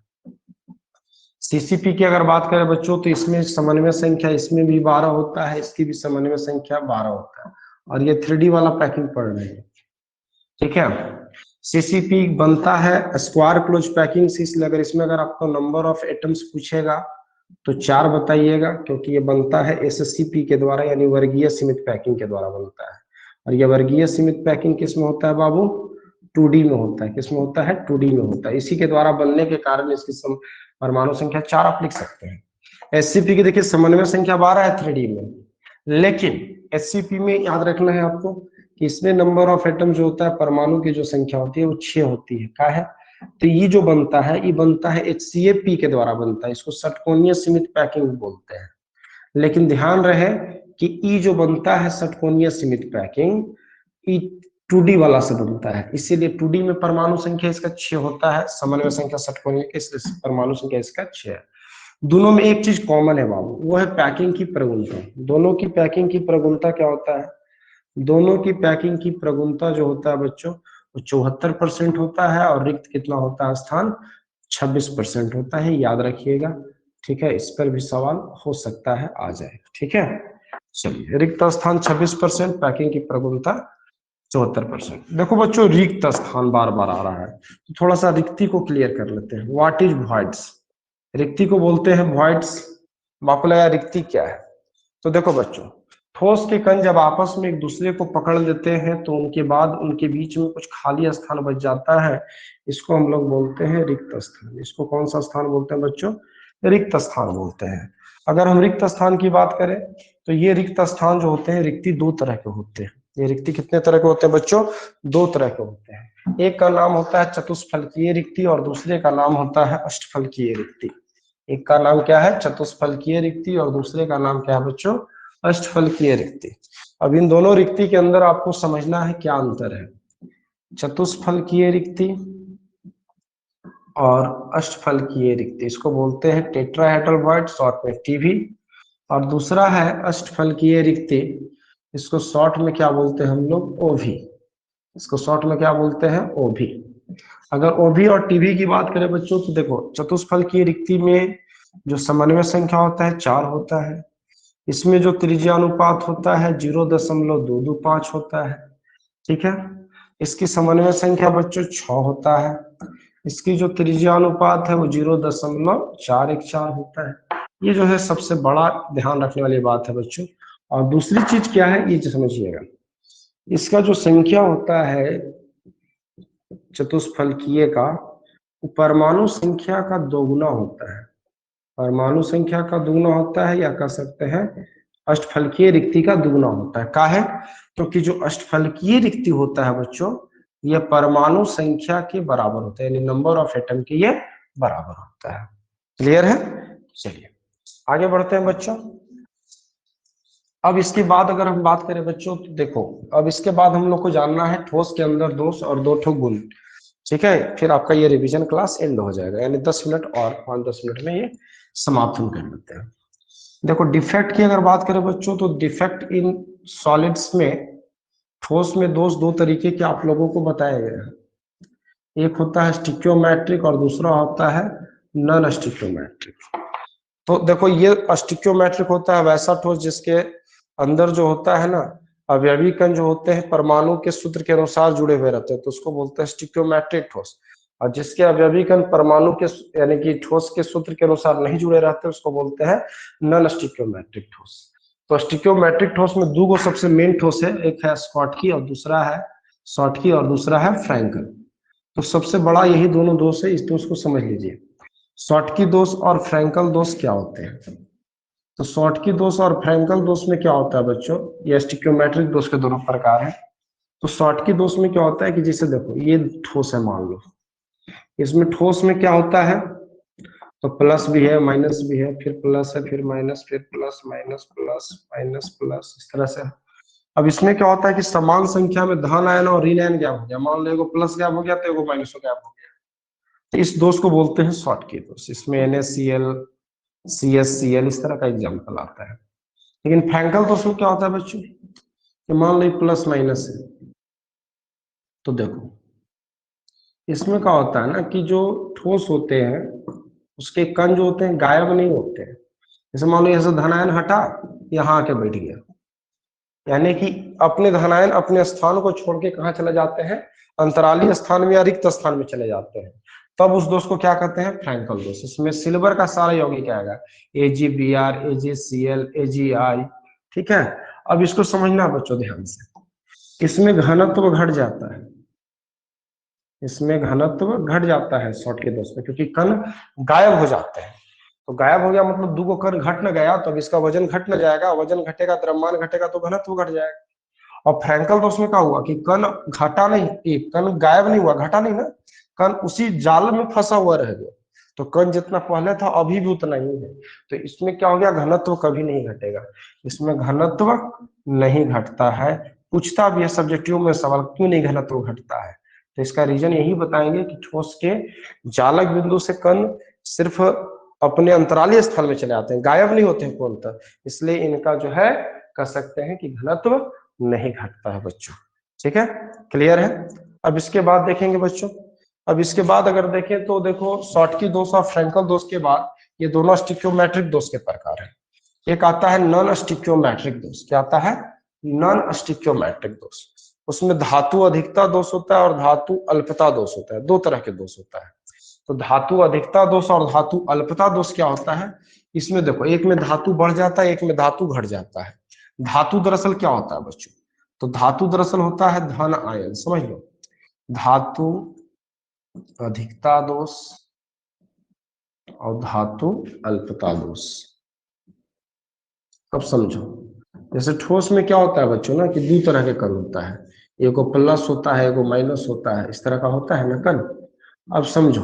CCP की अगर बात करें बच्चों, तो इसमें समन्वय संख्या इसमें भी 12 होता है, इसकी भी समन्वय संख्या 12 होता है, और ये 3D वाला पैकिंग पढ़ रहे हैं, ठीक है। CCP बनता है स्क्वायर क्लोज पैकिंग से, इसलिए अगर इसमें अगर आपको नंबर ऑफ एटम्स पूछेगा तो 4 बताइएगा, क्योंकि ये बनता है SCP के द्वारा, यानी वर्गीय सीमित पैकिंग के द्वारा बनता है। और ये वर्गीय सीमित पैकिंग किस में होता है बाबू, 2D में होता है। किस में होता है, 2D में होता है। इसी के द्वारा बनने के कारण इसकी परमाणु संख्या 4 आप लिख सकते हैं। SCP की देखिए समन्वय संख्या 12 है 3D में, लेकिन SCP में याद रखना है आपको कि इसमें नंबर ऑफ एटम जो होता है, परमाणु की जो संख्या होती है वो 6 होती है। क्या है, तो ये जो बनता है, ये बनता है HCAP के द्वारा बनता है, इसको षटकोणीय सीमित पैकिंग बोलते हैं। लेकिन ध्यान रहे कि ई जो बनता है षटकोणीय सीमित पैकिंग, ई 2D वाला से बनता है, इसीलिए 2D में परमाणु संख्या इसका 6 होता है, समन्वय संख्या षटकोणीय, इसलिए परमाणु संख्या इसका 6 है। दोनों में एक चीज कॉमन है बाबू, वो है पैकिंग की प्रगुणता। दोनों की पैकिंग की प्रगुणता क्या होता है, दोनों की पैकिंग की प्रगुणता जो होता है बच्चों, वो 74% होता है, और रिक्त कितना होता है स्थान, 26% होता है, याद रखिएगा, ठीक है। इस पर भी सवाल हो सकता है, आ जाए, ठीक है। चलिए, रिक्त स्थान 26%, पैकिंग की प्रगुणता 74%। देखो बच्चों, रिक्त स्थान बार बार आ रहा है, तो थोड़ा सा रिक्ति को क्लियर कर लेते हैं। व्हाट इज वॉइड्स, रिक्ति को बोलते हैं वॉइड्स। आपको लगा रिक्ति क्या है, तो देखो बच्चों, ठोस के कण जब आपस में एक दूसरे को पकड़ लेते हैं, तो उनके बाद उनके बीच में कुछ खाली स्थान बच जाता है, इसको हम लोग बोलते हैं रिक्त स्थान। इसको कौन सा स्थान बोलते हैं बच्चों, रिक्त स्थान बोलते हैं। अगर हम रिक्त स्थान की बात करें, तो ये रिक्त स्थान जो होते हैं, रिक्ति 2 तरह के होते हैं। ये रिक्ति कितने तरह के होते हैं बच्चों, 2 तरह के होते हैं। एक का नाम होता है चतुष्फलकीय रिक्ति, और दूसरे का नाम होता है अष्टफलकीय रिक्ति। एक का नाम क्या है, चतुष्फलकीय रिक्ति, और दूसरे का नाम क्या है बच्चों, अष्टफलकीय रिक्ति। अब इन दोनों रिक्ति के अंदर आपको समझना है क्या अंतर है। चतुष्फलकीय रिक्ति और अष्टफलकीय रिक्ति, इसको बोलते हैं टेट्राहेड्रल वॉइड, शॉर्ट में TB। और दूसरा है अष्टफलकीय रिक्ति, इसको शॉर्ट में क्या बोलते हैं हम लोग, OV। इसको शॉर्ट में क्या बोलते हैं, OV। अगर OV और TB की बात करें बच्चों, तो देखो, चतुष्फलकीय रिक्ति में जो समन्वय संख्या होता है 4 होता है, इसमें जो त्रिज्यानुपात होता है 0.225 होता है, ठीक है। इसकी समन्वय संख्या बच्चों 6 होता है, इसकी जो त्रिज्यानुपात है वो 0.414 होता है। ये जो है सबसे बड़ा ध्यान रखने वाली बात है बच्चों। और दूसरी चीज क्या है, ये समझिएगा, इसका जो संख्या होता है चतुष्फलकीय का, परमाणु संख्या का दोगुना होता है। परमाणु संख्या का दुगुना होता है, या कह सकते हैं अष्टफलकीय रिक्ति का दुगुना होता है। का है, क्योंकि जो अष्टफलकीय रिक्ति होता है बच्चों, यह परमाणु संख्या के बराबर होता है, यानी नंबर ऑफ एटम के ये बराबर होता है। क्लियर है, चलिए आगे बढ़ते हैं बच्चों। अब इसके बाद अगर हम बात करें बच्चों, तो देखो, अब इसके बाद हम लोग को जानना है ठोस के अंदर दोष और 2 ठो गुण, ठीक है। फिर आपका ये रिवीजन क्लास एंड हो जाएगा, यानी 10 मिनट और 5-10 मिनट में ये समाप्त हम कर लेते हैं। देखो, डिफेक्ट की अगर बात करें बच्चों, तो डिफेक्ट इन सॉलिड्स में, ठोस में दोष 2 तरीके के आप लोगों को बताए गए हैं। एक होता है स्टिक्योमेट्रिक और दूसरा होता है नॉन स्टिक्योमेट्रिक। तो देखो, ये स्टिक्योमेट्रिक होता है वैसा ठोस जिसके अंदर जो होता है ना, अवयवी कण जो होते हैं परमाणु के सूत्र के अनुसार जुड़े हुए रहते हैं, तो उसको बोलते हैं स्टिक्योमेट्रिक ठोस। और जिसके अवयवी कण परमाणु के यानी कि ठोस के सूत्र के अनुसार नहीं जुड़े रहते उसको बोलते हैं नॉन स्टिकियोमेट्रिक ठोस। तो स्टिकियोमेट्रिक ठोस में दो सबसे मेन ठोस है, एक है स्कॉटकी और दूसरा है शॉटकी और दूसरा है फ्रैंकल। तो सबसे बड़ा यही दोनों दोष है, इस दोष को समझ लीजिए। शॉटकी दोष और फ्रैंकल दोष क्या होते हैं? तो शॉटकी दोष और फ्रैंकल दोष में क्या होता है बच्चों, ये स्टिकियोमेट्रिक दोष के दोनों प्रकार हैं। तो शॉटकी दोष में क्या होता है कि जैसे देखो ये ठोस है, मान लो इसमें ठोस में क्या होता है, तो प्लस भी है माइनस भी है, फिर प्लस है फिर माइनस, फिर plus minus plus minus plus, इस तरह से। अब इसमें क्या होता है कि समान संख्या में धन आयन और ऋण आयन गैप हो गया, मान लो एगो प्लस गैप हो गया तो एगो माइनस गैप हो गया, तो इस दोष को बोलते हैं शॉटकी दोष। इसमें NaCl CsCl इस तरह का एग्जाम्पल आता है। लेकिन फ्रैंकल दोष में क्या होता है बच्चों कि मान लो प्लस माइनस है, तो देखो इसमें क्या होता है ना कि जो ठोस होते हैं उसके कण जो होते हैं गायब नहीं होते हैं। जैसे मान लो ऐसे धनायन हटा यहाँ आके बैठ गया, यानी कि अपने धनायन अपने स्थान को छोड़ के कहाँ चले जाते हैं, अंतराली स्थान में या रिक्त स्थान में चले जाते हैं, तब उस दोष को क्या कहते हैं, फ्रैंकल दोष। इसमें सिल्वर का सारा यौगिक आएगा, AgBr AgCl AgI, ठीक है। अब इसको समझना बच्चों ध्यान से, इसमें घनत्व घट जाता है, इसमें घनत्व घट जाता है शॉटकी दोष में, क्योंकि कण गायब हो जाते हैं। तो गायब हो गया मतलब दो कण घट न गया, तो अब इसका वजन घट न जाएगा, वजन घटेगा द्रव्यमान घटेगा तो घनत्व घट जाएगा। और फ्रैंकल दोष में क्या हुआ कि कण घटा नहीं, एक कण गायब नहीं हुआ, घटा नहीं ना, कण उसी जाल में फंसा हुआ रह गया। तो कण जितना पहले था अभी भी उतना ही है। तो इसमें क्या हो गया, घनत्व कभी नहीं घटेगा, इसमें घनत्व नहीं घटता है। पूछता भी है सब्जेक्टिव में सवाल, क्यों नहीं घनत्व घटता है, तो इसका रीजन यही बताएंगे कि ठोस के जालक बिंदु से कण सिर्फ अपने अंतराली स्थल में चले आते हैं, गायब नहीं होते हैं पूर्णतः, इसलिए इनका जो है कह सकते हैं कि घनत्व नहीं घटता है बच्चों। ठीक है, क्लियर है। अब इसके बाद देखेंगे बच्चों, अब इसके बाद अगर देखें तो देखो शॉटकी दोष और फ्रैंकल दोष के बाद ये दोनों स्टिकियोमेट्रिक दोष के प्रकार है। एक आता है नॉन स्टिकियोमेट्रिक दोष। क्या आता है, नॉन स्टिकियोमेट्रिक दोष। उसमें धातु अधिकता दोष होता है और धातु अल्पता दोष होता है, दो तरह के दोष होता है। तो धातु अधिकता दोष और धातु अल्पता दोष क्या होता है, इसमें देखो एक में धातु बढ़ जाता है, एक में धातु घट जाता है। धातु दरअसल क्या होता है बच्चों, तो धातु दरअसल होता है धन आयन, समझ लो। धातु अधिकता दोष और धातु अल्पता दोष, अब समझो। जैसे ठोस में क्या होता है बच्चों ना कि दो तरह के कण होता है, एक को प्लस होता है, एक को माइनस होता है, इस तरह का होता है ना कण। अब समझो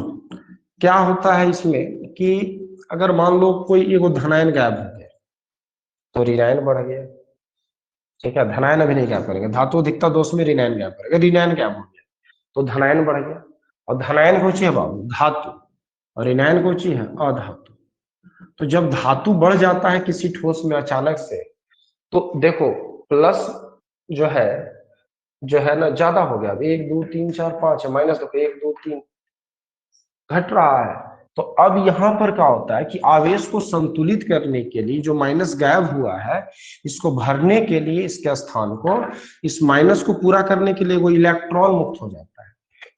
क्या होता है इसमें कि अगर मान लो कोई एगो धनायन गायब हो गया तो ऋणायन बढ़ गया, ठीक है। धनायन अभी नहीं गायब करेंगे, धातु अधिकता दोष में ऋणायन गायब करेंगे, ऋणायन गायब हो गया तो धनायन बढ़ गया। और धनायन कौन सी है बाबू, धातु, और ऋणायन कौन सी है, अधातु। तो जब धातु बढ़ जाता है किसी ठोस में अचानक से, तो देखो प्लस जो है ना ज्यादा हो गया, 1 2 3 4 5 है, माइनस देखो 1 2 3 घट रहा है। तो अब यहाँ पर क्या होता है कि आवेश को संतुलित करने के लिए जो माइनस गायब हुआ है, इसको भरने के लिए इसके स्थान को, इस माइनस को पूरा करने के लिए वो इलेक्ट्रॉन मुक्त हो जाता है।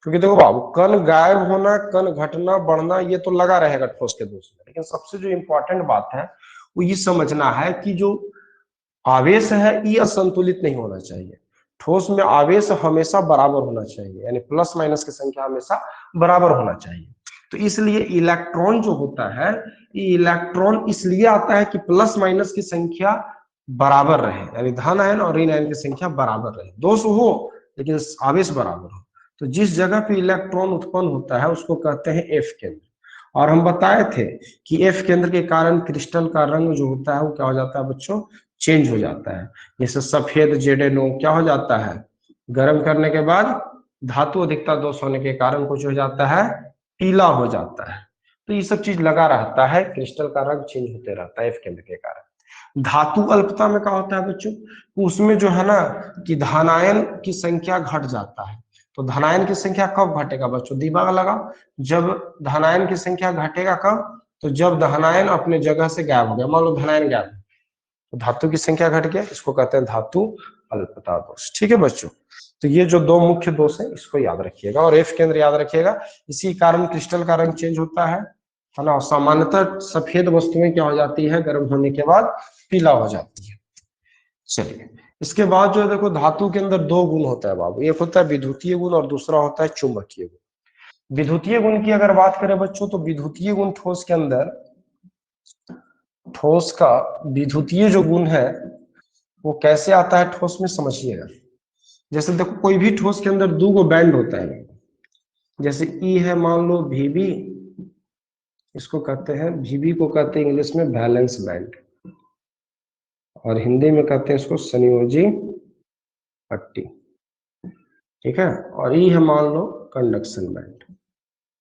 क्योंकि देखो बाबू कण गायब होना, कण घटना बढ़ना ये तो लगा रहेगा ठोस के दोष में, लेकिन सबसे जो इंपॉर्टेंट बात है वो ये समझना है कि जो आवेश है ये असंतुलित नहीं होना चाहिए। ठोस में आवेश हमेशा बराबर होना चाहिए, यानी प्लस माइनस की संख्या हमेशा बराबर होना चाहिए। तो इसलिए इलेक्ट्रॉन जो होता है, ये इलेक्ट्रॉन इसलिए आता है कि प्लस माइनस की संख्या बराबर रहे, यानी धन आयन और ऋण आयन की संख्या बराबर रहे, दोष हो लेकिन आवेश बराबर हो। तो जिस जगह पे इलेक्ट्रॉन उत्पन्न होता है उसको कहते हैं एफ केंद्र। और हम बताए थे कि एफ केंद्र के कारण क्रिस्टल का रंग जो होता है वो क्या हो जाता है बच्चों, चेंज हो जाता है। जैसे सफेद ZnO क्या हो जाता है, गर्म करने के बाद धातु अधिकता दोष होने के कारण कुछ हो जाता है, पीला हो जाता है। तो ये सब चीज लगा रहता है, क्रिस्टल का रंग चेंज होते रहता है एफ केंद्र के कारण। धातु अल्पता में क्या होता है बच्चों, उसमें जो है ना कि धनायन की संख्या घट जाता है। तो धनायन की संख्या कब घटेगा बच्चों, दिमाग लगा, जब धनायन की संख्या घटेगा कब, तो जब धनायन अपने जगह से गायब हो गया। मान लो धनायन गायब, तो धातु की संख्या घट गया, इसको कहते हैं धातु अल्पता दोष। ठीक है बच्चों, तो ये जो दो मुख्य दोष है इसको याद रखिएगा और एफ केंद्र याद रखिएगा। इसी कारण क्रिस्टल का रंग चेंज होता है ना। सामान्यतः सफेद वस्तुएं क्या हो जाती है, गर्म होने के बाद पीला हो जाती है। चलिए, इसके बाद जो है देखो, धातु के अंदर दो गुण होता है बाबू, एक होता है विद्युतीय गुण और दूसरा होता है चुंबकीय गुण। विद्युतीय गुण की अगर बात करें बच्चों, तो विद्युतीय गुण ठोस के अंदर, ठोस का विद्युतीय जो गुण है वो कैसे आता है ठोस में, समझिएगा। जैसे देखो, कोई भी ठोस के अंदर दो गो बैंड होता है। जैसे ई है, मान लो VB, इसको कहते हैं, VB को कहते हैं इंग्लिश में वैलेंस बैंड, और हिंदी में कहते हैं इसको संयोजी पट्टी। ठीक है। और ई है मान लो कंडक्शन बैंड,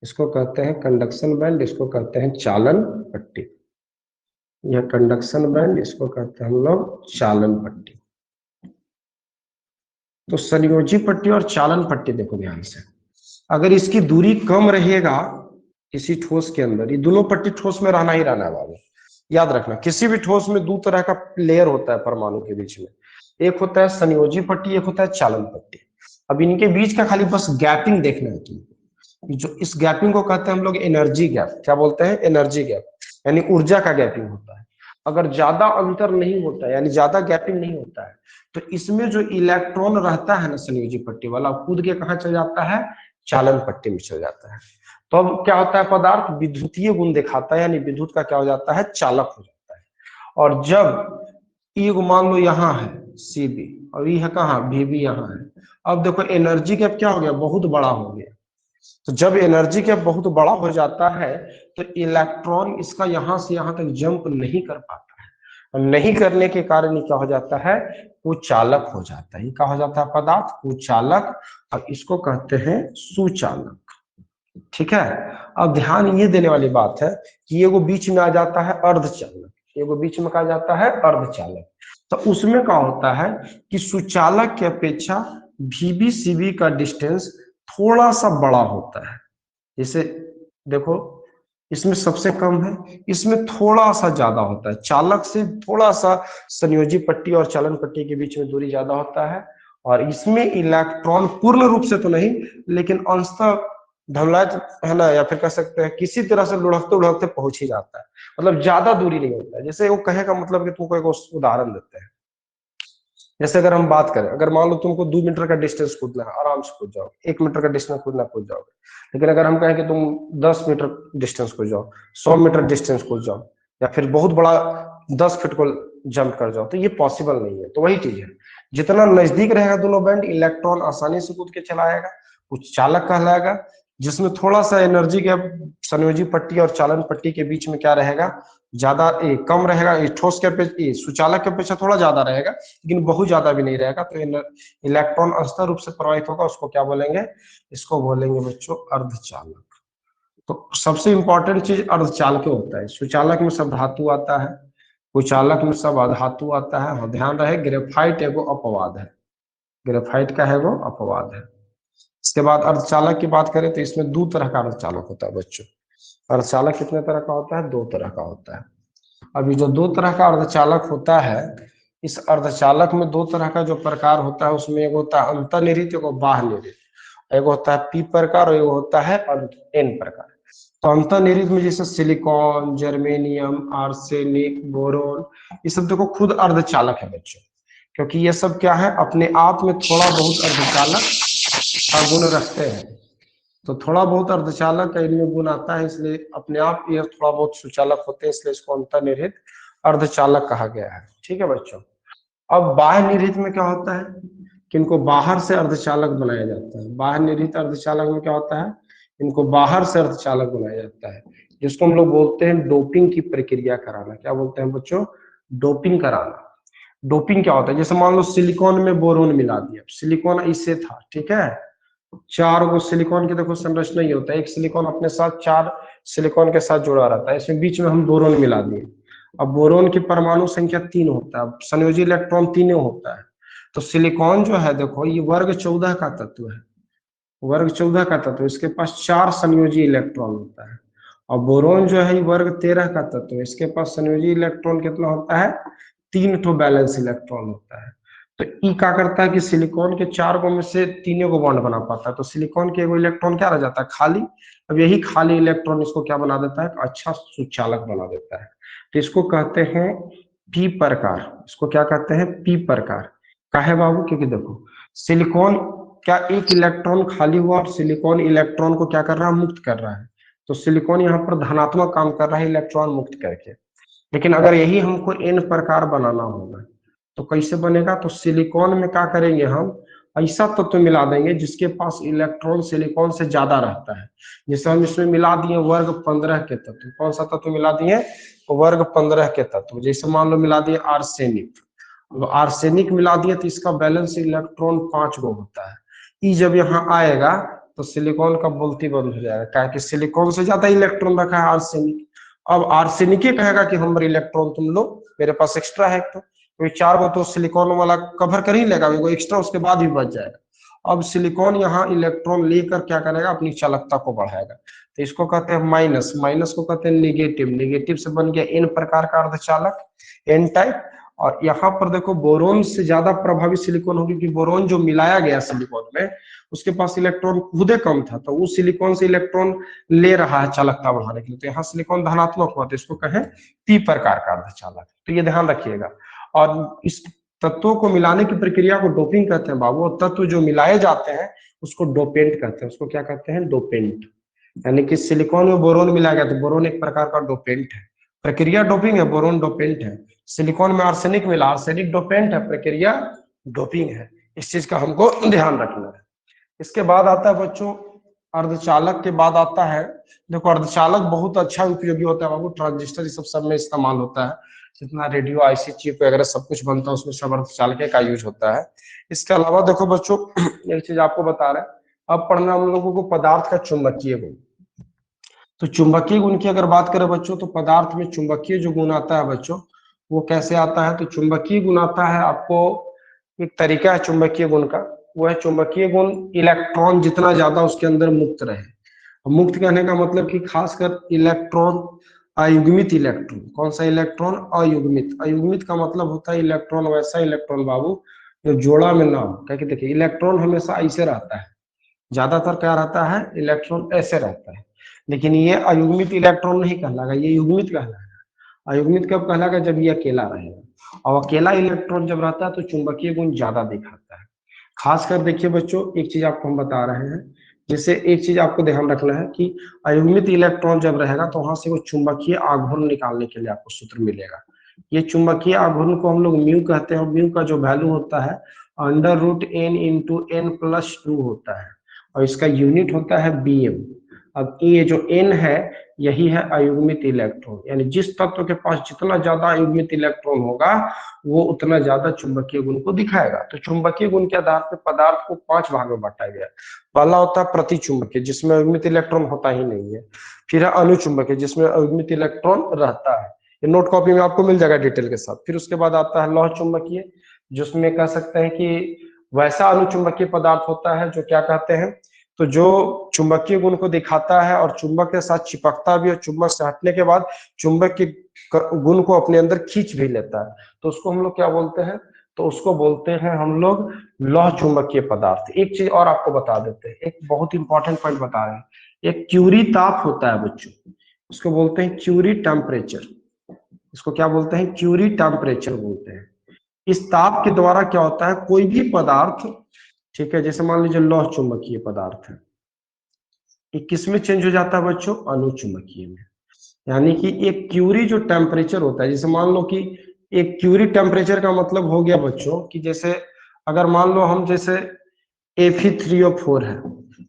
इसको कहते हैं कंडक्शन बैंड, इसको कहते हैं चालन पट्टी। यह कंडक्शन बैंड, इसको कहते हैं हम लोग चालन पट्टी। तो संयोजी पट्टी और चालन पट्टी देखो ध्यान से, अगर इसकी दूरी कम रहेगा किसी ठोस के अंदर, ये दोनों पट्टी ठोस में रहना ही रहना है बाबू, याद रखना। किसी भी ठोस में दो तरह का लेयर होता है परमाणु के बीच में, एक होता है संयोजी पट्टी, एक होता है चालन पट्टी। अब इनके बीच का खाली बस गैपिंग देखना है तुमको, जो इस गैपिंग को कहते हैं हम लोग एनर्जी गैप। क्या बोलते हैं? एनर्जी गैप, यानी ऊर्जा का गैपिंग होता है। अगर ज्यादा अंतर नहीं होता है, यानी ज्यादा गैपिंग नहीं होता है, तो इसमें जो इलेक्ट्रॉन रहता है ना संयोजी पट्टी वाला, कूद के कहाँ चल जाता है? चालन पट्टी में चल जाता है। तो अब क्या होता है, पदार्थ विद्युतीय गुण दिखाता है, यानी विद्युत का क्या हो जाता है? चालक हो जाता है। और जब ई मान लो यहाँ है CB, और ये है कहाँ? VB यहाँ है। अब देखो एनर्जी गैप क्या हो गया? बहुत बड़ा हो गया। तो जब एनर्जी गैप बहुत बड़ा हो जाता है तो इलेक्ट्रॉन इसका यहाँ से यहाँ तक जंप नहीं कर पाता है, और नहीं करने के कारण क्या हो जाता है? कुचालक हो जाता है। ये क्या हो जाता है पदार्थ? कुचालक, और इसको कहते हैं सुचालक। ठीक है। अब ध्यान ये देने वाली बात है कि एगो बीच में आ जाता है अर्धचालक, एगो बीच में कहा जाता है अर्धचालक। तो उसमें क्या होता है कि सुचालक की अपेक्षा VB CB का डिस्टेंस थोड़ा सा बड़ा होता है। जैसे देखो, इसमें सबसे कम है, इसमें थोड़ा सा ज्यादा होता है। चालक से थोड़ा सा संयोजी पट्टी और चालन पट्टी के बीच में दूरी ज्यादा होता है, और इसमें इलेक्ट्रॉन पूर्ण रूप से तो नहीं, लेकिन अंशतः ढमलायत है ना, या फिर कह सकते हैं किसी तरह से लुढ़कते उड़कते पहुंच ही जाता है। मतलब ज्यादा दूरी नहीं होता है। जैसे वो कहे का मतलब कि तुमको एक उदाहरण देते हैं। जैसे अगर हम बात करें, अगर मान लो तुमको 2 मीटर का डिस्टेंस कूदना है, आराम से कूद जाओ। 1 मीटर का डिस्टेंस कूदना, कूद जाओगे। लेकिन अगर हम कहें कि तुम 10 मीटर डिस्टेंस कूद जाओ, 100 मीटर डिस्टेंस कूद जाओ, या फिर बहुत बड़ा 10 फीट को जंप कर जाओ, तो ये पॉसिबल नहीं है। तो वही चीज है, जितना नजदीक रहेगा दोनों बैंड, इलेक्ट्रॉन आसानी से कूद के चला आएगा, कुछ चालक कहलाएगा। जिसमें थोड़ा सा एनर्जी गैप संयोजी पट्टी और चालन पट्टी के बीच में क्या रहेगा? ज्यादा कम रहेगा। ठोस के अपेक्षा सुचालक के अपेक्षा थोड़ा ज्यादा रहेगा, लेकिन बहुत ज्यादा भी नहीं रहेगा। तो इलेक्ट्रॉन अस्थिर रूप से प्रवाहित होगा, उसको क्या बोलेंगे? इसको बोलेंगे बच्चों अर्धचालक। तो सबसे इंपॉर्टेंट चीज अर्धचालक होता है। सुचालक में सब धातु आता है, कुचालक में सब अधातु आता है। और ध्यान रहे, ग्रेफाइट एगो अपवाद है, ग्रेफाइट का है वो अपवाद है। इसके बाद अर्धचालक की बात करें तो इसमें दो तरह का अर्धचालक होता है बच्चों। अर्धचालक कितने तरह का होता है? 2 तरह का होता है। अभी जो 2 तरह का अर्धचालक होता है, इस अर्धचालक में 2 तरह का जो प्रकार होता है, उसमें एक होता है अंतर्निहित, एक बाह्य निहित। एक होता है P प्रकार और एक होता है N प्रकार। तो अंतर्निहित में जैसे सिलिकॉन, जर्मेनियम, आर्सेनिक, बोरोन, ये सब देखो खुद अर्धचालक है बच्चों। क्योंकि ये सब क्या है, अपने आप में थोड़ा बहुत अर्धचालक का गुण रखते हैं। तो थोड़ा बहुत अर्धचालक का इनमें गुण आता है, इसलिए अपने आप ये थोड़ा बहुत सुचालक होते हैं, इसलिए इसको अंतर्निहित अर्धचालक कहा गया है। ठीक है बच्चों। अब बाह्य निहित में क्या होता है कि इनको बाहर से अर्धचालक बनाया जाता है। बाह्य निहित अर्धचालक में क्या होता है? इनको बाहर से अर्धचालक बनाया जाता है, जिसको हम लोग बोलते हैं डोपिंग की प्रक्रिया कराना। क्या बोलते हैं बच्चों? डोपिंग कराना। डोपिंग क्या होता है? जैसे मान लो सिलिकॉन में बोरोन मिला दिया, सिलिकॉन इससे था, ठीक है, 4 गो सिलिकॉन की देखो संरचना ही होता है। एक सिलिकॉन अपने साथ 4 सिलिकॉन के साथ जुड़ा रहता है, इसमें बीच में हम बोरोन मिला दिए। अब बोरोन की परमाणु संख्या 3 होता है, संयोजी इलेक्ट्रॉन 3 होता है। तो सिलिकॉन जो है देखो, ये वर्ग 14 का तत्व है, वर्ग 14 का तत्व। इसके पास 4 संयोजी इलेक्ट्रॉन होता है। और बोरोन जो है, ये वर्ग 13 का तत्व है, इसके पास संयोजी इलेक्ट्रॉन कितना होता है? 3 बैलेंस इलेक्ट्रॉन होता है। तो ई क्या करता है कि सिलिकॉन के 4 को में से 3 को बॉन्ड बना पाता है, तो सिलिकॉन के एगो इलेक्ट्रॉन क्या रह जाता है, खाली। अब यही खाली इलेक्ट्रॉन इसको क्या बना देता है, अच्छा सुचालक बना देता है। तो इसको कहते हैं पी प्रकार। इसको क्या कहते हैं, पी प्रकार। काहे बाबू, क्योंकि देखो सिलिकॉन क्या एक इलेक्ट्रॉन खाली हुआ और सिलिकॉन इलेक्ट्रॉन को क्या कर रहा है, मुक्त कर रहा है। तो सिलिकॉन यहाँ पर धनात्मक काम कर रहा है इलेक्ट्रॉन मुक्त करके। लेकिन अगर यही हमको एन प्रकार बनाना होगा तो कैसे बनेगा, तो सिलिकॉन में क्या करेंगे हम, ऐसा तत्व मिला देंगे जिसके पास इलेक्ट्रॉन सिलिकॉन से ज्यादा रहता है। जैसे हम इसमें मिला दिए वर्ग 15 के तत्व। कौन सा तत्व मिला दिए, वर्ग 15 के तत्व। जैसे मान लो मिला दिए आर्सेनिक। अब आर्सेनिक मिला दिए तो इसका बैलेंस इलेक्ट्रॉन 5 गो होता है। ई जब यहाँ आएगा तो सिलिकॉन का बोलती बंद हो जाएगा, क्या कि सिलिकॉन से ज्यादा इलेक्ट्रॉन रखा है आर्सेनिक। अब आर्सेनिक ही कहेगा कि हमारे इलेक्ट्रॉन तुम लो, मेरे पास एक्स्ट्रा है। तो 4 को तो सिलिकॉन वाला कवर कर ही लेगा, वो एक्स्ट्रा उसके बाद ही बच जाएगा। अब सिलिकॉन यहाँ इलेक्ट्रॉन लेकर क्या करेगा, अपनी चालकता को बढ़ाएगा। तो इसको कहते हैं माइनस, माइनस को कहते हैं निगेटिव, निगेटिव से बन गया एन प्रकार का अर्धचालक, एन टाइप। और यहाँ पर देखो बोरोन से ज्यादा प्रभावी सिलिकॉन होगी, क्योंकि बोरोन जो मिलाया गया सिलिकॉन में उसके पास इलेक्ट्रॉन खुदे कम था, तो उस सिलिकॉन से इलेक्ट्रॉन ले रहा है चालकता बढ़ाने के लिए। तो यहाँ सिलिकॉन धनात्मक हुआ, तो इसको कहें पी प्रकार का अर्धचालक। तो ये ध्यान रखिएगा। और इस तत्वों को मिलाने की प्रक्रिया को डोपिंग कहते हैं बाबू। तत्व जो मिलाए जाते हैं उसको डोपेंट कहते हैं। उसको क्या कहते हैं, डोपेंट। यानी कि सिलिकॉन में बोरोन मिलाया गया तो बोरोन एक प्रकार का डोपेंट है, प्रक्रिया डोपिंग है, बोरोन डोपेंट है। सिलिकॉन में आर्सेनिक मिला, आर्सेनिक डोपेंट है, प्रक्रिया डोपिंग है। इस चीज का हमको ध्यान रखना है। इसके बाद आता है बच्चों अर्धचालक के बाद आता है, देखो अर्धचालक बहुत अच्छा उपयोगी होता है बाबू। ट्रांजिस्टर सब में इस्तेमाल होता है, जितना रेडियो आईसी चिप वगैरह सब कुछ बनता है उसमें सब अर्धचालक का यूज होता है। इसके अलावा देखो बच्चों एक चीज आपको बता रहे हैं, अब पढ़ना हम लोगों को पदार्थ का चुंबकीय गुण। तो चुंबकीय गुण की अगर बात करें बच्चों, तो पदार्थ में चुंबकीय जो गुण आता है बच्चों वो कैसे आता है, तो चुंबकीय गुण आता है, आपको एक तरीका है चुंबकीय गुण का, वो है चुंबकीय गुण इलेक्ट्रॉन जितना ज्यादा उसके अंदर मुक्त रहे। मुक्त कहने का मतलब कि खासकर इलेक्ट्रॉन अयुग्मित इलेक्ट्रॉन। कौन सा इलेक्ट्रॉन, अयुग्मित। अयुग्मित का मतलब होता है इलेक्ट्रॉन वैसा इलेक्ट्रॉन बाबू जो जोड़ा में ना हो। क्या देखिए इलेक्ट्रॉन हमेशा ऐसे रहता है, ज्यादातर क्या रहता है, इलेक्ट्रॉन ऐसे रहता है। लेकिन ये अयुग्मित इलेक्ट्रॉन नहीं कहलाएगा, ये युग्मित कहलाएगा। अयुग्मित कब कहलाएगा, जब ये अकेला रहेगा। और अकेला इलेक्ट्रॉन जब रहता है तो चुंबकीय गुण ज्यादा दिखाता है। खासकर देखिए बच्चों एक चीज आपको हम बता रहे हैं, जैसे एक चीज आपको ध्यान रखना है कि अयुग्मित इलेक्ट्रॉन जब रहेगा तो वहां से वो चुंबकीय आघूर्ण निकालने के लिए आपको सूत्र मिलेगा। ये चुंबकीय आघूर्ण को हम लोग म्यू कहते हैं, और म्यू का जो वैल्यू होता है √n इंटू n+2 होता है, और इसका यूनिट होता है bm। अब ये जो n है यही है अयुग्मित इलेक्ट्रॉन, यानी जिस तत्व के पास जितना ज्यादा अयुग्मित इलेक्ट्रॉन होगा वो उतना ज्यादा चुंबकीय गुण को दिखाएगा। तो चुंबकीय गुण के आधार पर पदार्थ को 5 भाग में बांटा गया। पहला होता है प्रतिचुंबकीय, जिसमें अयुग्मित इलेक्ट्रॉन होता ही नहीं है। फिर है अनुचुंबकीय, जिसमें अयुग्मित इलेक्ट्रॉन रहता है, ये नोट कॉपी में आपको मिल जाएगा डिटेल के साथ। फिर उसके बाद आता है लौह चुंबकीय, जिसमें कह सकते हैं कि वैसा अनुचुंबकीय पदार्थ होता है जो क्या कहते हैं, तो जो चुंबकीय गुण को दिखाता है और चुंबक के साथ चिपकता भी, और चुंबक से हटने के बाद चुंबक के गुण को अपने अंदर खींच भी लेता है। तो उसको हम लोग क्या बोलते हैं, तो उसको बोलते हैं हम लोग लौह चुंबकीय पदार्थ। एक चीज और आपको बता देते हैं, एक बहुत इंपॉर्टेंट पॉइंट बता रहे हैं, एक क्यूरी ताप होता है बच्चों, उसको बोलते हैं क्यूरी टेम्परेचर। इसको क्या बोलते हैं, क्यूरी टेम्परेचर बोलते हैं। इस ताप के द्वारा क्या होता है, कोई भी पदार्थ, ठीक है, जैसे मान लीजिए लौह चुंबकीय पदार्थ है, ये किस में चेंज हो जाता है बच्चों, अनुचुंबकीय में। यानी कि एक क्यूरी जो टेम्परेचर होता है, जैसे मान लो कि एक क्यूरी टेम्परेचर का मतलब हो गया बच्चों कि जैसे अगर मान लो हम जैसे Fe3O4 है,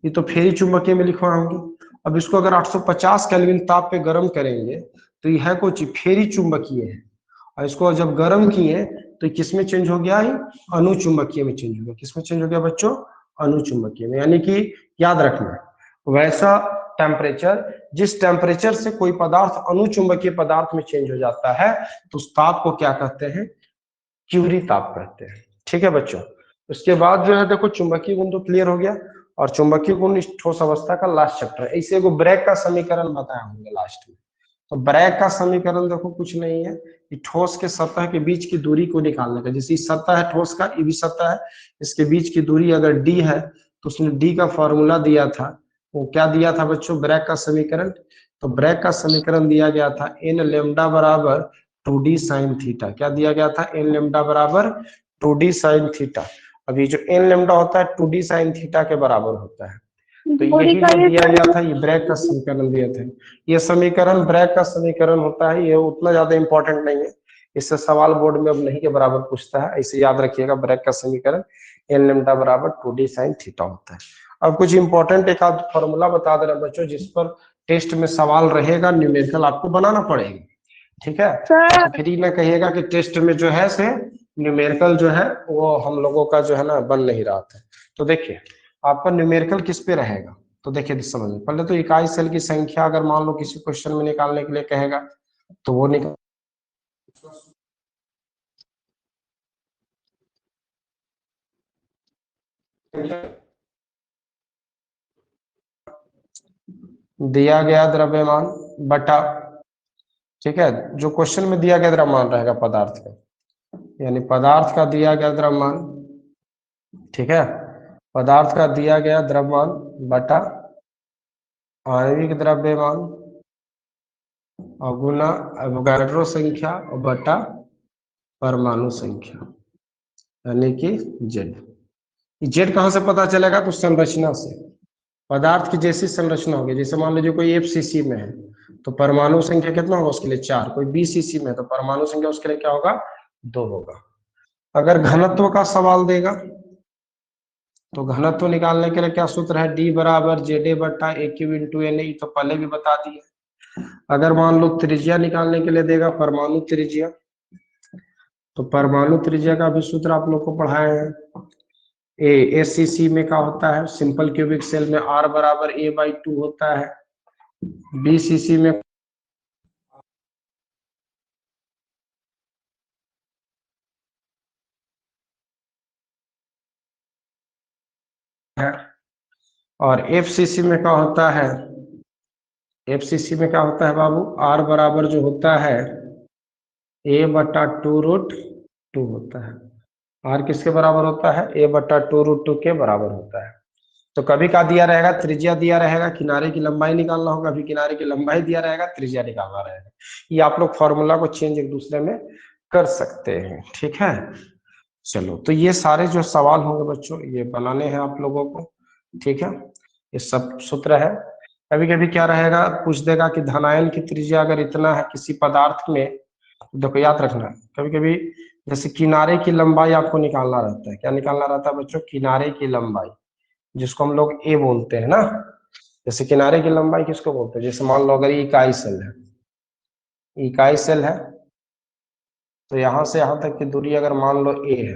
ये तो फेरी चुंबकीय में लिखवाएंगे। अब इसको अगर 850 केल्विन ताप पे गर्म करेंगे तो यह है कुछ फेरी चुंबकीय है, और इसको जब गर्म किए तो किस में चेंज हो गया है, अनुचुंबकीय में चेंज हो गया। किस में चेंज हो गया बच्चों, अनुचुंबकीय में। यानी कि याद रखना वैसा टेम्परेचर, जिस टेम्परेचर से कोई पदार्थ अनुचुंबकीय पदार्थ में चेंज हो जाता है तो उस ताप को क्या कहते हैं, क्यूरी ताप कहते हैं। ठीक है बच्चों, उसके बाद जो है देखो चुंबकीय गुण तो क्लियर हो गया, और चुंबकीय गुण इस ठोस अवस्था का लास्ट चैप्टर है। इसे ब्रेक का समीकरण बताया होंगे लास्ट में, तो ब्रैग का समीकरण देखो कुछ नहीं है, ठोस के सतह के बीच की दूरी को निकालने का। जैसे सतह है ठोस का, ये भी सतह है, इसके बीच की दूरी अगर डी है तो उसने डी का फॉर्मूला दिया था, वो क्या दिया था बच्चों, ब्रैग का समीकरण। तो ब्रैग का समीकरण दिया गया था एन लेमडा बराबर 2d साइन थीटा। क्या दिया गया था, एन लेमडा बराबर 2d साइन थीटा। अभी जो एन लेमडा होता है 2d साइन थीटा के बराबर होता है। तो दूरी यही का जो ये दिया गया था, ये ब्रैग का समीकरण दिया था। ये समीकरण ब्रैग का समीकरण होता है, ये उतना ज्यादा इंपॉर्टेंट नहीं है, इससे सवाल बोर्ड में अब नहीं के बराबर पूछता है, इसे याद रखिएगा। ब्रैग का समीकरण एन लेमडा बराबर 2d साइन थीटा होता है। अब कुछ इंपॉर्टेंट एक आध फॉर्मूला बता दे रहा बच्चों, जिस पर टेस्ट में सवाल रहेगा, न्यूमेरिकल आपको बनाना पड़ेगा, ठीक है। सर, तो फिर ही मैं कहिएगा कि टेस्ट में जो है से न्यूमेरिकल जो है वो हम लोगों का जो है ना बन नहीं रहा था। तो देखिए आपका न्यूमेरिकल किस पे रहेगा, तो देखिए तो समझ पहले तो इकाई सेल की संख्या अगर मान लो किसी क्वेश्चन में निकालने के लिए कहेगा तो वो निकाल दिया गया द्रव्यमान बटा, ठीक है, जो क्वेश्चन में दिया गया द्रव्यमान रहेगा पदार्थ का, यानी पदार्थ का दिया गया द्रव्यमान, ठीक है, पदार्थ का दिया गया द्रव्यमान बटा आणविक द्रव्यमान और गुना अवोगाड्रो संख्या और बटा परमाणु संख्या, यानी कि जेड। जेड कहां से पता चलेगा, तो संरचना से, पदार्थ की जैसी संरचना होगी, जैसे मान लीजिए कोई एफसीसी में है तो परमाणु संख्या कितना होगा उसके लिए 4, कोई बीसीसी में है तो परमाणु संख्या उसके लिए क्या होगा, 2 होगा। अगर घनत्व का सवाल देगा तो घनत्व निकालने के लिए क्या सूत्र है, डी बराबर जेड ए बटा ए क्यू इंटू एन ए, तो पहले भी बता दिए। अगर मान लो त्रिज्या निकालने के लिए देगा, परमाणु त्रिज्या, तो परमाणु त्रिज्या का भी सूत्र आप लोग को पढ़ाए हैं। एसीसी में क्या होता है, सिंपल क्यूबिक सेल में आर बराबर ए बाई 2 होता है। बीसीसी में है, और एफसीसी में क्या होता है, एफसीसी में क्या होता है बाबू, आर बराबर जो होता है ए बटा 2√2 होता है। आर किसके बराबर होता है, ए बटा 2√2 के बराबर होता है। तो कभी का दिया रहेगा त्रिज्या दिया रहेगा, किनारे की लंबाई निकालना होगा, कभी किनारे की लंबाई दिया रहेगा, त्रिज्या निकालना रहेगा। ये आप लोग फॉर्मूला को चेंज एक दूसरे में कर सकते हैं, ठीक है। चलो तो ये सारे जो सवाल होंगे बच्चों ये बनाने हैं आप लोगों को, ठीक है, ये सब सूत्र है। कभी कभी क्या रहेगा, पूछ देगा कि धनायन की त्रिज्या अगर इतना है किसी पदार्थ में, देखो याद रखना, कभी कभी जैसे किनारे की लंबाई आपको निकालना रहता है, क्या निकालना रहता है बच्चों, किनारे की लंबाई, जिसको हम लोग ए बोलते हैं ना। जैसे किनारे की लंबाई किसको बोलते हैं, जैसे मान लो अगर इकाई सेल है, इकाई सेल है तो यहाँ से यहाँ तक की दूरी अगर मान लो ए है,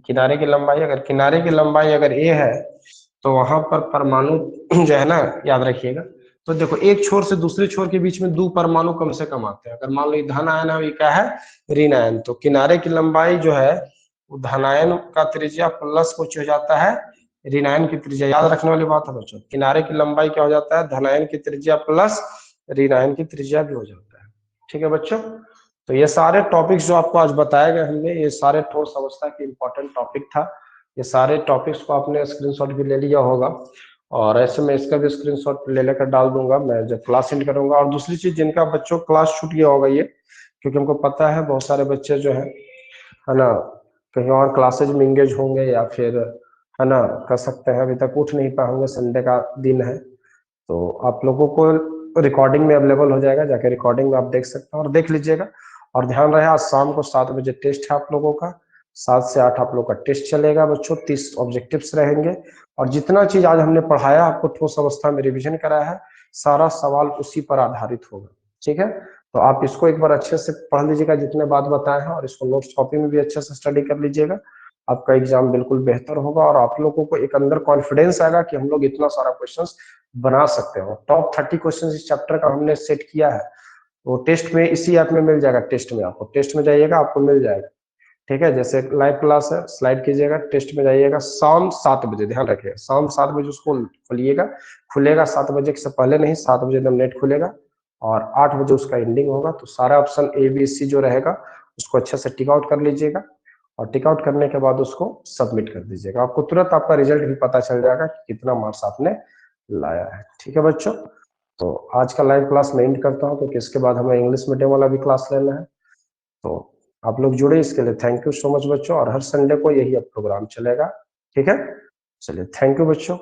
किनारे की लंबाई, अगर किनारे की लंबाई अगर ए है तो वहां पर परमाणु जो है ना, याद रखिएगा। तो देखो एक छोर से दूसरे छोर के बीच में 2 परमाणु कम से कम आते हैं। अगर मान लो धन आयन है, क्या है, ऋण आयन, तो किनारे की लंबाई जो है वो धनायन का त्रिज्या प्लस कुछ हो जाता है ऋण आयन की त्रिज्या। याद रखने वाली बात है बच्चों, किनारे की लंबाई क्या हो जाता है, धनायन की त्रिज्या प्लस ऋण आयन की त्रिज्या भी हो जाता है, ठीक है बच्चों। तो ये सारे टॉपिक्स जो आपको आज बताए गए हमने, ये सारे ठोस अवस्था के इंपॉर्टेंट टॉपिक था। ये सारे टॉपिक्स को आपने स्क्रीनशॉट भी ले लिया होगा, और ऐसे में इसका भी स्क्रीनशॉट ले लेकर डाल दूंगा मैं जब क्लास एंड करूंगा। और दूसरी चीज, जिनका बच्चों क्लास छूट गया होगा ये, क्योंकि हमको पता है बहुत सारे बच्चे जो है ना, कहीं और क्लासेज में इंगेज होंगे या फिर है ना कर सकते हैं, अभी तक उठ नहीं पाए होंगे, संडे का दिन है, तो आप लोगों को रिकॉर्डिंग में अवेलेबल हो जाएगा, जाके रिकॉर्डिंग में आप देख सकते हैं और देख लीजिएगा। और ध्यान रहे आज शाम को 7 बजे टेस्ट है आप लोगों का, 7 से 8 आप लोग का टेस्ट चलेगा बच्चों, 30 ऑब्जेक्टिव्स रहेंगे। और जितना चीज आज हमने पढ़ाया आपको ठोस अवस्था में रिवीजन कराया है, सारा सवाल उसी पर आधारित होगा, ठीक है। तो आप इसको एक बार अच्छे से पढ़ लीजिएगा जितने बात बताए हैं, और इसको नोट्स कॉपी में भी अच्छे से स्टडी कर लीजिएगा, आपका एग्जाम बिल्कुल बेहतर होगा। और आप लोगों को एक अंदर कॉन्फिडेंस आएगा कि हम लोग इतना सारा क्वेश्चंस बना सकते हो। टॉप 30 क्वेश्चन इस चैप्टर का हमने सेट किया है, वो टेस्ट में इसी ऐप में मिल जाएगा, टेस्ट में आपको, टेस्ट में जाइएगा आपको मिल जाएगा, ठीक है। जैसे लाइव क्लास है, स्लाइड कीजिएगा, टेस्ट में जाइएगा शाम 7 बजे, ध्यान रखिएगा शाम 7 बजे उसको खोलिएगा, खुलेगा 7 बजे से पहले नहीं, 7 बजे एकदम नेट खुलेगा, और 8 बजे उसका एंडिंग होगा। तो सारा ऑप्शन ए बी सी जो रहेगा उसको अच्छे से टिक आउट कर लीजिएगा और टिक आउट करने के बाद उसको सबमिट कर दीजिएगा। आपको तुरंत आपका रिजल्ट भी पता चल जाएगा कि कितना मार्क्स आपने लाया है। ठीक है बच्चों, तो आज का लाइव क्लास मैं एंड करता हूँ क्योंकि इसके बाद हमें इंग्लिश मीडियम वाला भी क्लास लेना है। तो आप लोग जुड़े इसके लिए थैंक यू सो मच बच्चों, और हर संडे को यही अब प्रोग्राम चलेगा। ठीक है, चलिए थैंक यू बच्चों।